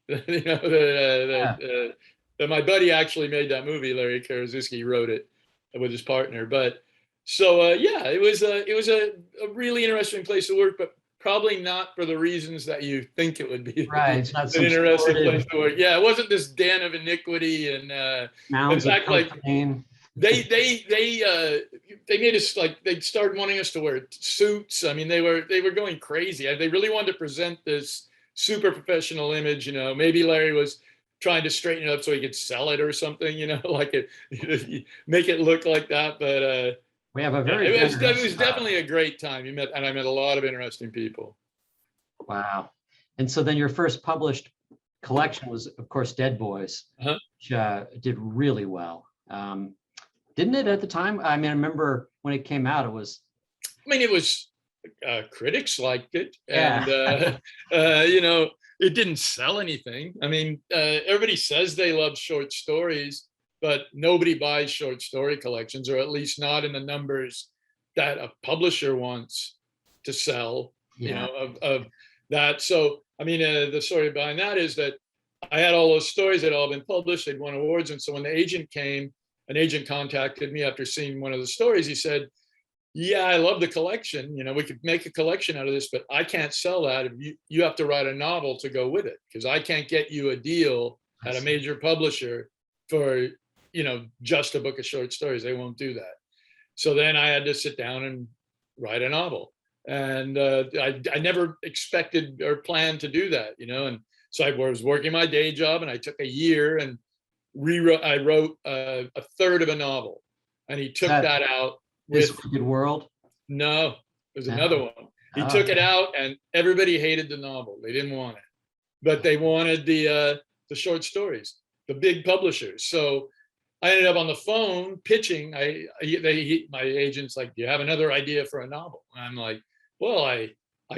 But my buddy actually made that movie. Larry Karaszewski wrote it with his partner. But so it was a really interesting place to work. But probably not for the reasons that you think it would be. Right. It's not An some interesting sordid place to work. Yeah, it wasn't this den of iniquity. And in mounds of fact, like cocaine. they made us, like, they started wanting us to wear suits. I mean, they were going crazy. They really wanted to present this super professional image. You know, maybe Larry was trying to straighten it up so he could sell it or something. You know, like it, make it look like that. But We have a yeah, very it was definitely a great time. I met a lot of interesting people. wow. And so then your first published collection was, of course, Dead Boys, Uh-huh. which did really well. Didn't it at the time? I mean, I remember when it came out, it was. I mean, it was, critics liked it, Yeah. and you know, it didn't sell anything. I mean, everybody says they love short stories, but nobody buys short story collections, or at least not in the numbers that a publisher wants to sell. Yeah. You know, of that. So, I mean, the story behind that is that I had all those stories that had all been published. They'd won awards, and so when the agent came, an agent contacted me after seeing one of the stories. He said, yeah, I love the collection. You know, we could make a collection out of this, but I can't sell that. You have to write a novel to go with it, because I can't get you a deal at a major publisher for, you know, just a book of short stories. They won't do that. So then I had to sit down and write a novel. And I never expected or planned to do that, you know. And so I was working my day job, and I took a year and I wrote a third of a novel, and he took that out. This Wicked World? No, there's another one. He took it out, and everybody hated the novel. They didn't want it, but they wanted the short stories, the big publishers. So I ended up on the phone pitching. My agent's like, "Do you have another idea for a novel?" And I'm like, "Well, I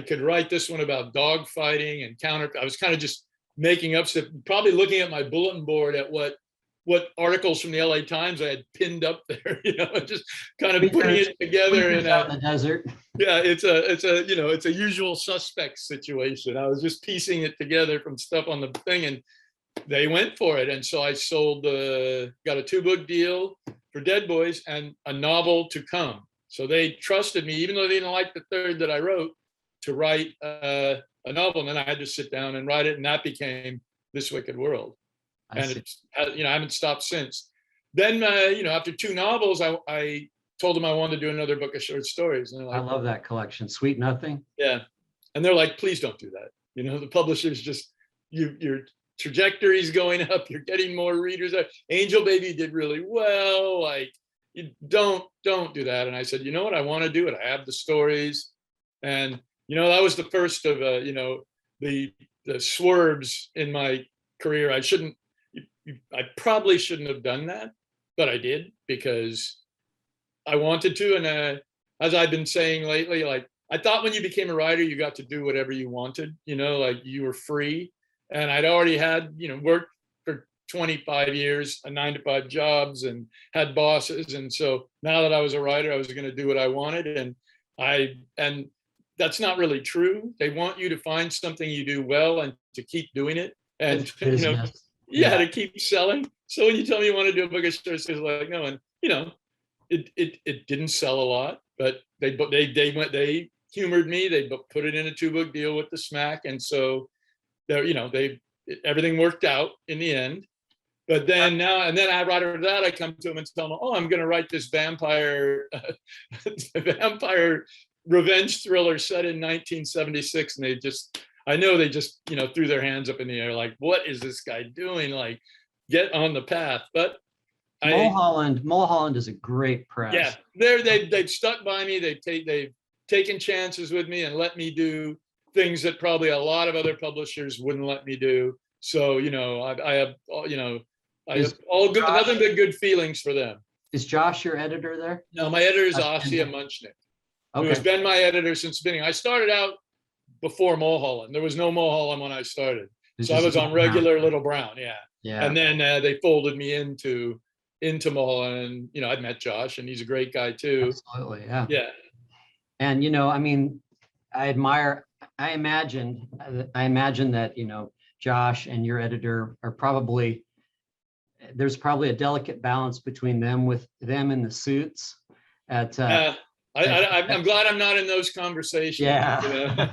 could write this one about dog fighting and counter." I was kind of just making up stuff, probably looking at my bulletin board at what articles from the LA Times I had pinned up there, you know, just kind of putting it together in the desert. Yeah, it's a you know, it's a usual suspects situation. I was just piecing it together from stuff on the thing, and they went for it. And so I got a 2-book deal for Dead Boys and a novel to come. So they trusted me, even though they didn't like the third that I wrote, to write a novel. And then I had to sit down and write it, and that became This Wicked World. And it's, you know, I haven't stopped since. Then, you know, after 2 novels, I told them I wanted to do another book of short stories. And they're like, I love that collection, Sweet Nothing. Yeah. And they're like, please don't do that. You know, the publisher's just, your trajectory's going up. You're getting more readers. Angel Baby did really well. Like, you don't do that. And I said, you know what? I want to do it. I have the stories. And, you know, that was the first of, you know, the swerves in my career. I probably shouldn't have done that, but I did because I wanted to. And as I've been saying lately, like, I thought when you became a writer, you got to do whatever you wanted, you know, like you were free. And I'd already had, you know, worked for 25 years, a 9-to-5 jobs, and had bosses. And so now that I was a writer, I was going to do what I wanted. And that's not really true. They want you to find something you do well and to keep doing it. And, you know, to keep selling. So when you tell me you want to do a book of short stories, like, no. And, you know, it didn't sell a lot, but they humored me. They put it in a 2-book deal with the Smack. And so there, you know, everything worked out in the end. But then after that, I come to them and tell them, oh, I'm going to write this vampire revenge thriller set in 1976. And they just, you know, threw their hands up in the air, like, what is this guy doing? Like, get on the path. But Mulholland is a great press. Yeah, they've stuck by me. They've taken chances with me and let me do things that probably a lot of other publishers wouldn't let me do. So, you know, I have all good, nothing but good feelings for them. Is Josh your editor there? No, my editor is Asya Munchnik, who has been my editor since the beginning. I started out before Mulholland. There was no Mulholland when I started. So I was on regular Little Brown. Yeah. And then they folded me into Mulholland. And, you know, I'd met Josh, and he's a great guy too. Absolutely. Yeah. Yeah. And, you know, I mean, I imagine that, you know, Josh and your editor are there's probably a delicate balance between them and the suits at I'm glad I'm not in those conversations. Yeah.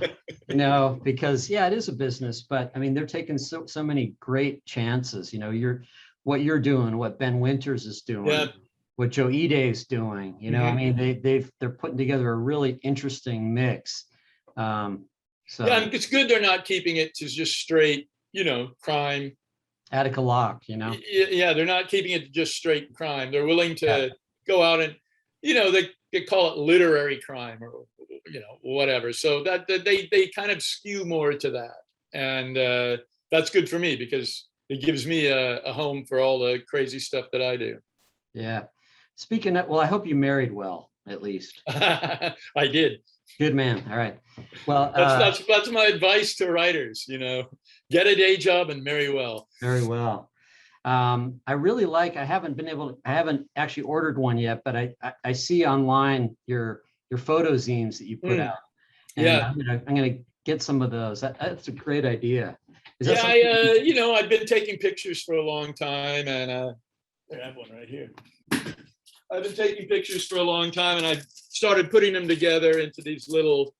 Because yeah, it is a business, but I mean, they're taking so many great chances. What you're doing, what Ben Winters is doing, Yeah. what Joe Ide's doing. I mean, they're putting together a really interesting mix. So yeah, and it's good they're not keeping it to just straight, crime. Attica Locke, Yeah, they're not keeping it to just straight crime. They're willing to go out and, they call it literary crime or, whatever. So that they kind of skew more to that. And that's good for me because it gives me a home for all the crazy stuff that I do. Yeah. Speaking of, well, I hope you married well, at least. I did. Good man. All right. Well, that's my advice to writers, get a day job and marry well. Very well. I really I haven't actually ordered one yet, but I see online your photo zines that you put out. And yeah. I'm gonna get some of those. That's a great idea. Yeah, I've been taking pictures for a long time, and I have one right here. I've been taking pictures for a long time, and I started putting them together into these little.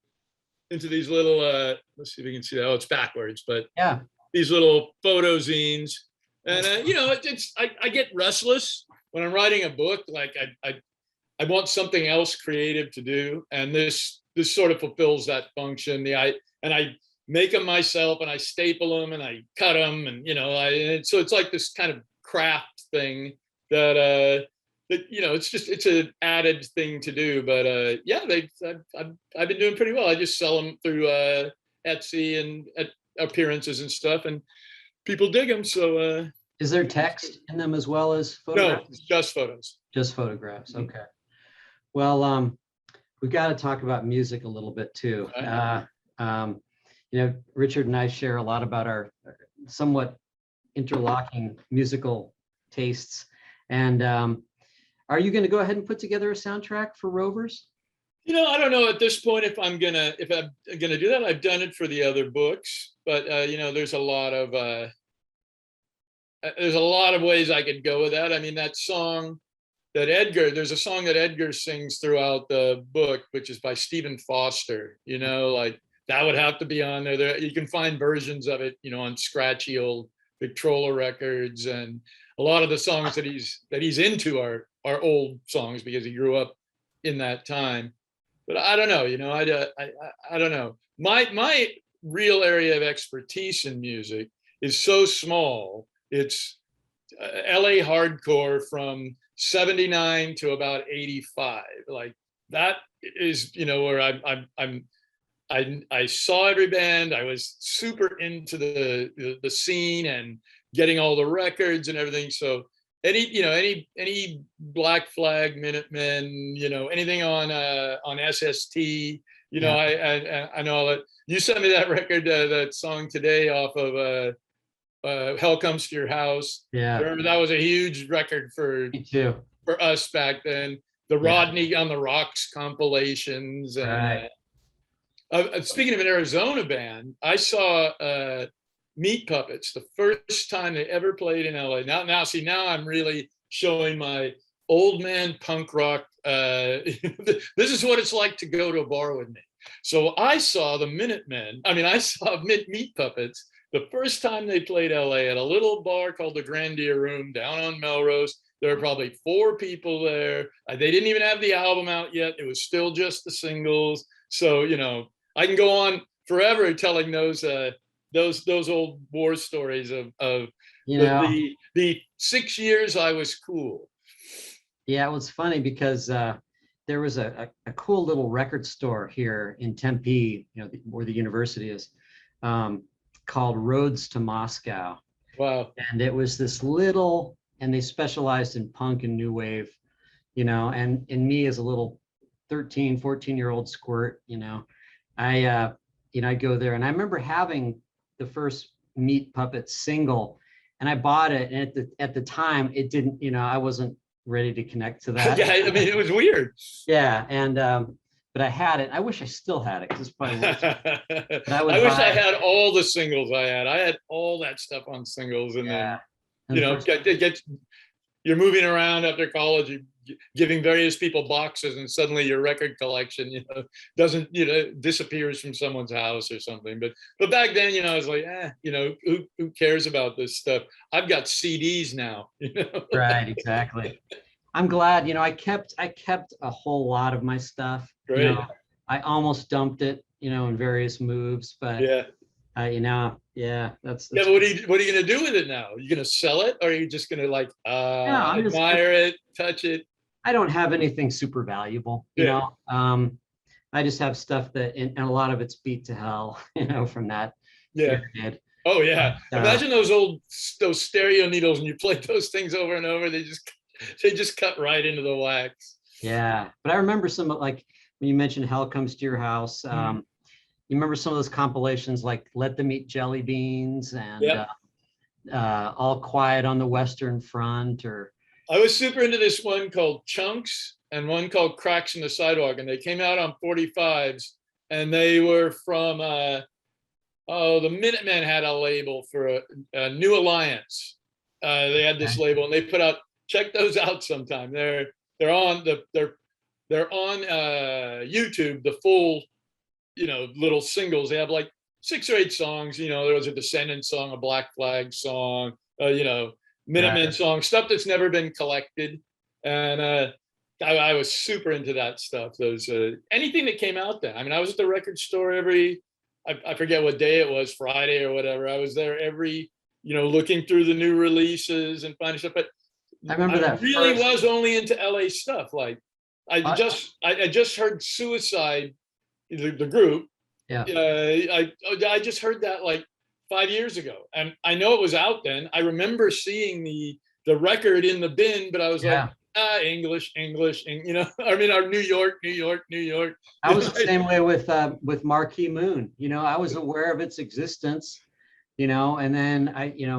Let's see if you can see that. Oh, it's backwards, but yeah, these little photo zines. And I get restless when I'm writing a book. Like I want something else creative to do, and this sort of fulfills that function. I make them myself, and I staple them, and I cut them, and so it's like this kind of craft thing that it's an added thing to do. But yeah, I've been doing pretty well. I just sell them through Etsy and at appearances and stuff, and people dig them. So is there text in them as well as photographs? No, just photos. Just photographs. Okay. Well, we've got to talk about music a little bit too. Richard and I share a lot about our somewhat interlocking musical tastes. And are you going to go ahead and put together a soundtrack for Rovers? I don't know at this point if I'm gonna do that. I've done it for the other books, but there's a lot of ways I could go with that. I mean, there's a song that Edgar sings throughout the book, which is by Stephen Foster. Like that would have to be on there. You can find versions of it, on scratchy old Victrola records, and a lot of the songs that he's into are old songs because he grew up in that time. But I don't know, I don't know. My real area of expertise in music is so small. It's LA hardcore from 79 to about 85. Like that is, where I saw every band. I was super into the scene and getting all the records and everything. So any Black Flag, Minutemen, anything on SST, I know that you sent me that record, that song today off of Hell Comes to Your House. Yeah. I remember that was a huge record for us back then. The Rodney on the Rocks compilations. And right. Speaking of an Arizona band, I saw Meat Puppets the first time they ever played in LA. Now I'm really showing my old man punk rock. This is what it's like to go to a bar with me. So I saw the Minutemen. I saw Meat Puppets the first time they played LA at a little bar called the Grandia Room down on Melrose. There were probably 4 people there. They didn't even have the album out yet. It was still just the singles. So, I can go on forever telling those old war stories of the 6 years I was cool. Yeah, it was funny because there was a cool little record store here in Tempe, where the university is, called Roads to Moscow. Wow. And it was this little, and they specialized in punk and new wave, and me as a little 13, 14-year-old squirt, I go there, and I remember having the first Meat Puppets single, and I bought it, and at the time it didn't, I wasn't ready to connect to that. Yeah, it was weird. Yeah, and but I had it. I wish I still had it, because it's probably worth it. I wish I had all the singles I had. I had all that stuff on singles, and then you're moving around after college, you giving various people boxes, and suddenly your record collection, doesn't, disappears from someone's house or something. But back then, I was like, who cares about this stuff? I've got CDs now. Right, exactly. I'm glad, I kept a whole lot of my stuff. Great. I almost dumped it, in various moves, but Yeah. yeah, that's Yeah, but what are you gonna do with it now? Are you gonna sell it, or are you just gonna like yeah, admire it, touch it? I don't have anything super valuable, Yeah. I just have stuff that, and a lot of it's beat to hell, from that Yeah. period. Oh yeah. Uh, Imagine those stereo needles, and you play those things over and over. They just cut right into the wax. yeah, but I remember some, like when you mentioned Hell Comes to Your House. You remember some of those compilations like Let Them Eat Jelly Beans and Yep. All Quiet on the Western Front, or I was super into this one called Chunks and one called Cracks in the Sidewalk, and they came out on 45s, and they were from the Minutemen had a label for a New Alliance. They had this label, and they put out, check those out sometime. They're on YouTube, the full, little singles. They have like 6 or 8 songs. There was a Descendant song, a Black Flag song, Minutemen right. song, stuff that's never been collected. And I was super into that stuff. Those anything that came out then. I mean, I was at the record store I forget what day it was, Friday or whatever. I was there every, looking through the new releases and finding stuff. But I remember that really first. was only into LA stuff. Like I I- just heard Suicide, the group. yeah, I just heard that like 5 years ago, and I know it was out then. I remember seeing the record in the bin, but I was like, yeah. English, I mean, our New York, New York, New York. I was the same way with Marquee Moon. I was aware of its existence, and then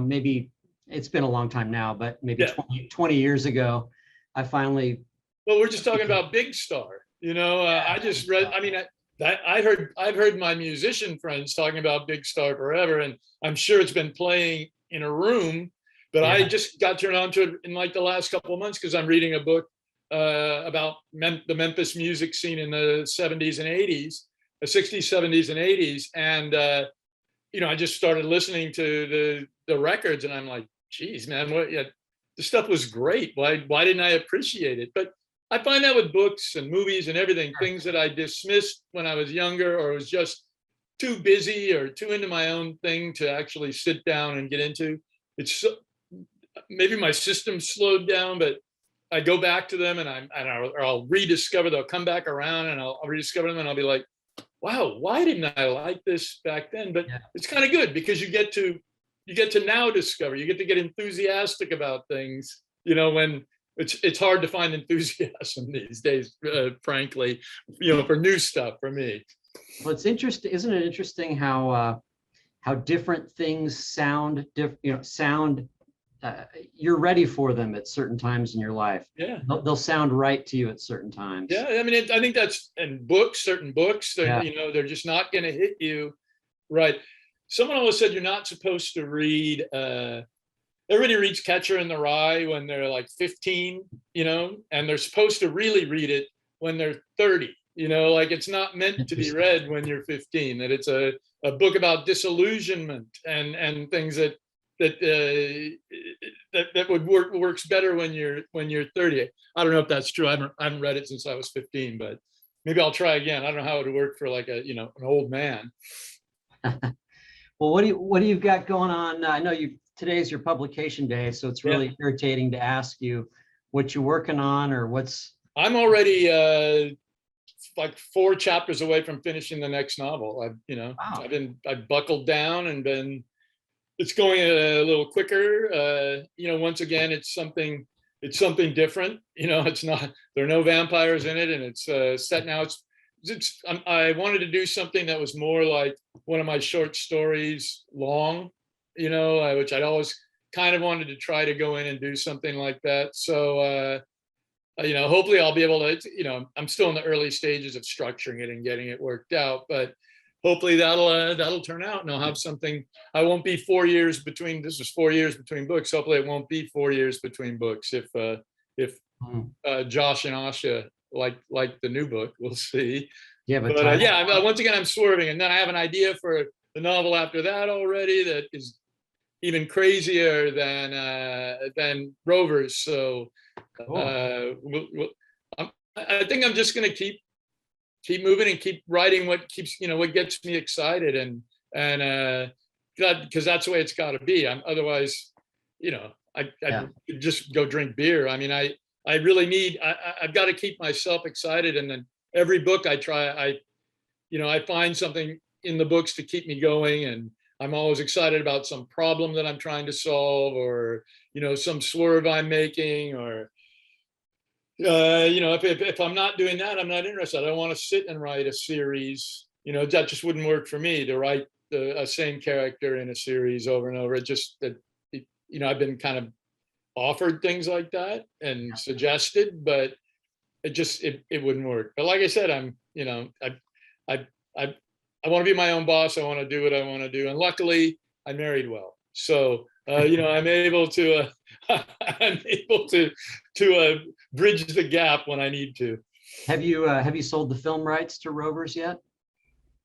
maybe it's been a long time now, but maybe Yeah. 20 years ago, I finally. Well, we're just talking about Big Star. I just read. I mean, I've heard my musician friends talking about Big Star forever, and I'm sure it's been playing in a room. But I just got turned on to it in like the last couple of months because I'm reading a book about the Memphis music scene in the 70s and 80s, the 60s, 70s, and 80s, and I just started listening to the records, and I'm like, geez, man, the stuff was great. Why didn't I appreciate it? But I find that with books and movies and everything, things that I dismissed when I was younger, or was just too busy or too into my own thing to actually sit down and get into. It's maybe my system slowed down, but I go back to them, and I'll rediscover. They'll come back around, and I'll rediscover them, and I'll be like, wow, why didn't I like this back then? But it's kind of good because you get to now discover. You get to get enthusiastic about things. When it's hard to find enthusiasm these days, frankly, for new stuff for me. Well, it's interesting, isn't it interesting how different things sound, you're ready for them at certain times in your life. Yeah. They'll sound right to you at certain times. Yeah, I mean, I think that's in certain books, they're just not going to hit you right. Someone always said you're not supposed to read. Everybody reads Catcher in the Rye when they're like 15, and they're supposed to really read it when they're 30. Like it's not meant to be read when you're 15. That it's a book about disillusionment and things that works better when you're 30. I don't know if that's true. I haven't read it since I was 15, but maybe I'll try again. I don't know how it would work for like an old man. Well, what do you got going on? I know today's your publication day, so it's really irritating to ask you what you're working on or what's. I'm already like 4 chapters away from finishing the next novel. Wow. I've buckled down and it's going a little quicker. Once again, it's something different. It's not, there are no vampires in it, and it's set now. I wanted to do something that was more like one of my short stories long, which I'd always kind of wanted to try to go in and do something like that. So, hopefully I'll be able to, I'm still in the early stages of structuring it and getting it worked out, but hopefully that'll turn out, and I'll have something. I won't be 4 years between. This was 4 years between books. Hopefully, it won't be 4 years between books. If Josh and Asha like the new book, we'll see. Yeah, But yeah, once again, I'm swerving, and then I have an idea for the novel after that already that is even crazier than Rovers. So I think I'm just going to keep moving and keep writing what gets me excited, and because that's the way it's got to be. Otherwise, I could just go drink beer. I mean, I really need. I've got to keep myself excited, and then every book I try, I find something in the books to keep me going, and I'm always excited about some problem that I'm trying to solve, or some swerve I'm making, or if I'm not doing that, I'm not interested. I don't want to sit and write a series. That just wouldn't work for me to write a same character in a series over and over. It just that I've been kind of offered things like that and suggested, but it wouldn't work. But like I said, I want to be my own boss. I want to do what I want to do, and luckily I married well, so I'm able to bridge the gap when I need to. Have you sold the film rights to Rovers yet?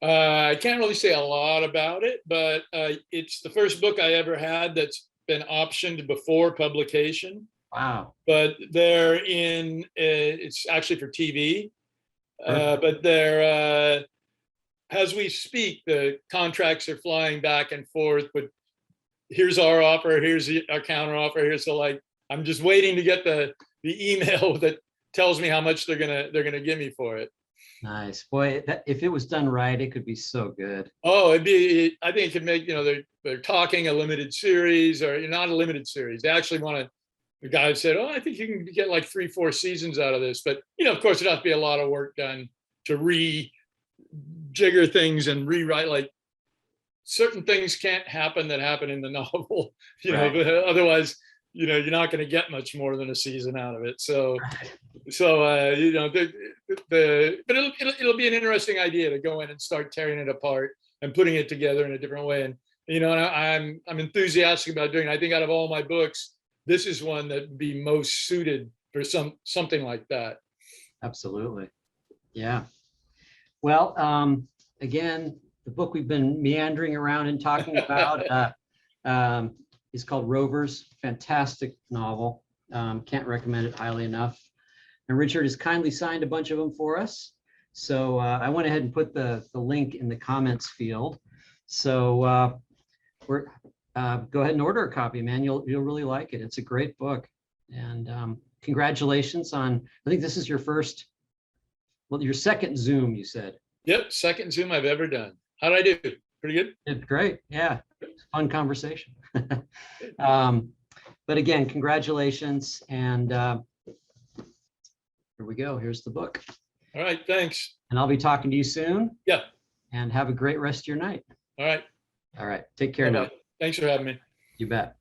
I can't really say a lot about it, but it's the first book I ever had that's been optioned before publication. Wow. But it's actually for TV, but they're, as we speak, the contracts are flying back and forth, but here's our offer, here's our counter offer, here's I'm just waiting to get the email that tells me how much they're gonna give me for it. Nice. Boy, if it was done right, it could be so good. Oh, I think it could make, they're talking a limited series, or not a limited series. They actually the guy said, I think you can get like 3-4 seasons out of this. But, of course, there'd have to be a lot of work done to rejigger things and rewrite. Like, certain things can't happen that happen in the novel, Right. But otherwise, you're not going to get much more than a season out of it. So, but it'll be an interesting idea to go in and start tearing it apart and putting it together in a different way. And, and I'm enthusiastic about doing it. I think out of all my books, this is one that would be most suited for something like that. Absolutely. Yeah. Well, again, the book we've been meandering around and talking about is called Rovers. Fantastic novel. Can't recommend it highly enough. And Richard has kindly signed a bunch of them for us. So I went ahead and put the link in the comments field. So go ahead and order a copy, man. You'll really like it. It's a great book. And congratulations on, I think this is your second Zoom, you said. Yep, second Zoom I've ever done. How did I do? Pretty good? It's great. Yeah, fun conversation. But again, congratulations. And here we go. Here's the book. All right, thanks. And I'll be talking to you soon. Yeah. And have a great rest of your night. All right. All right. Take care now. Thanks for having me. You bet.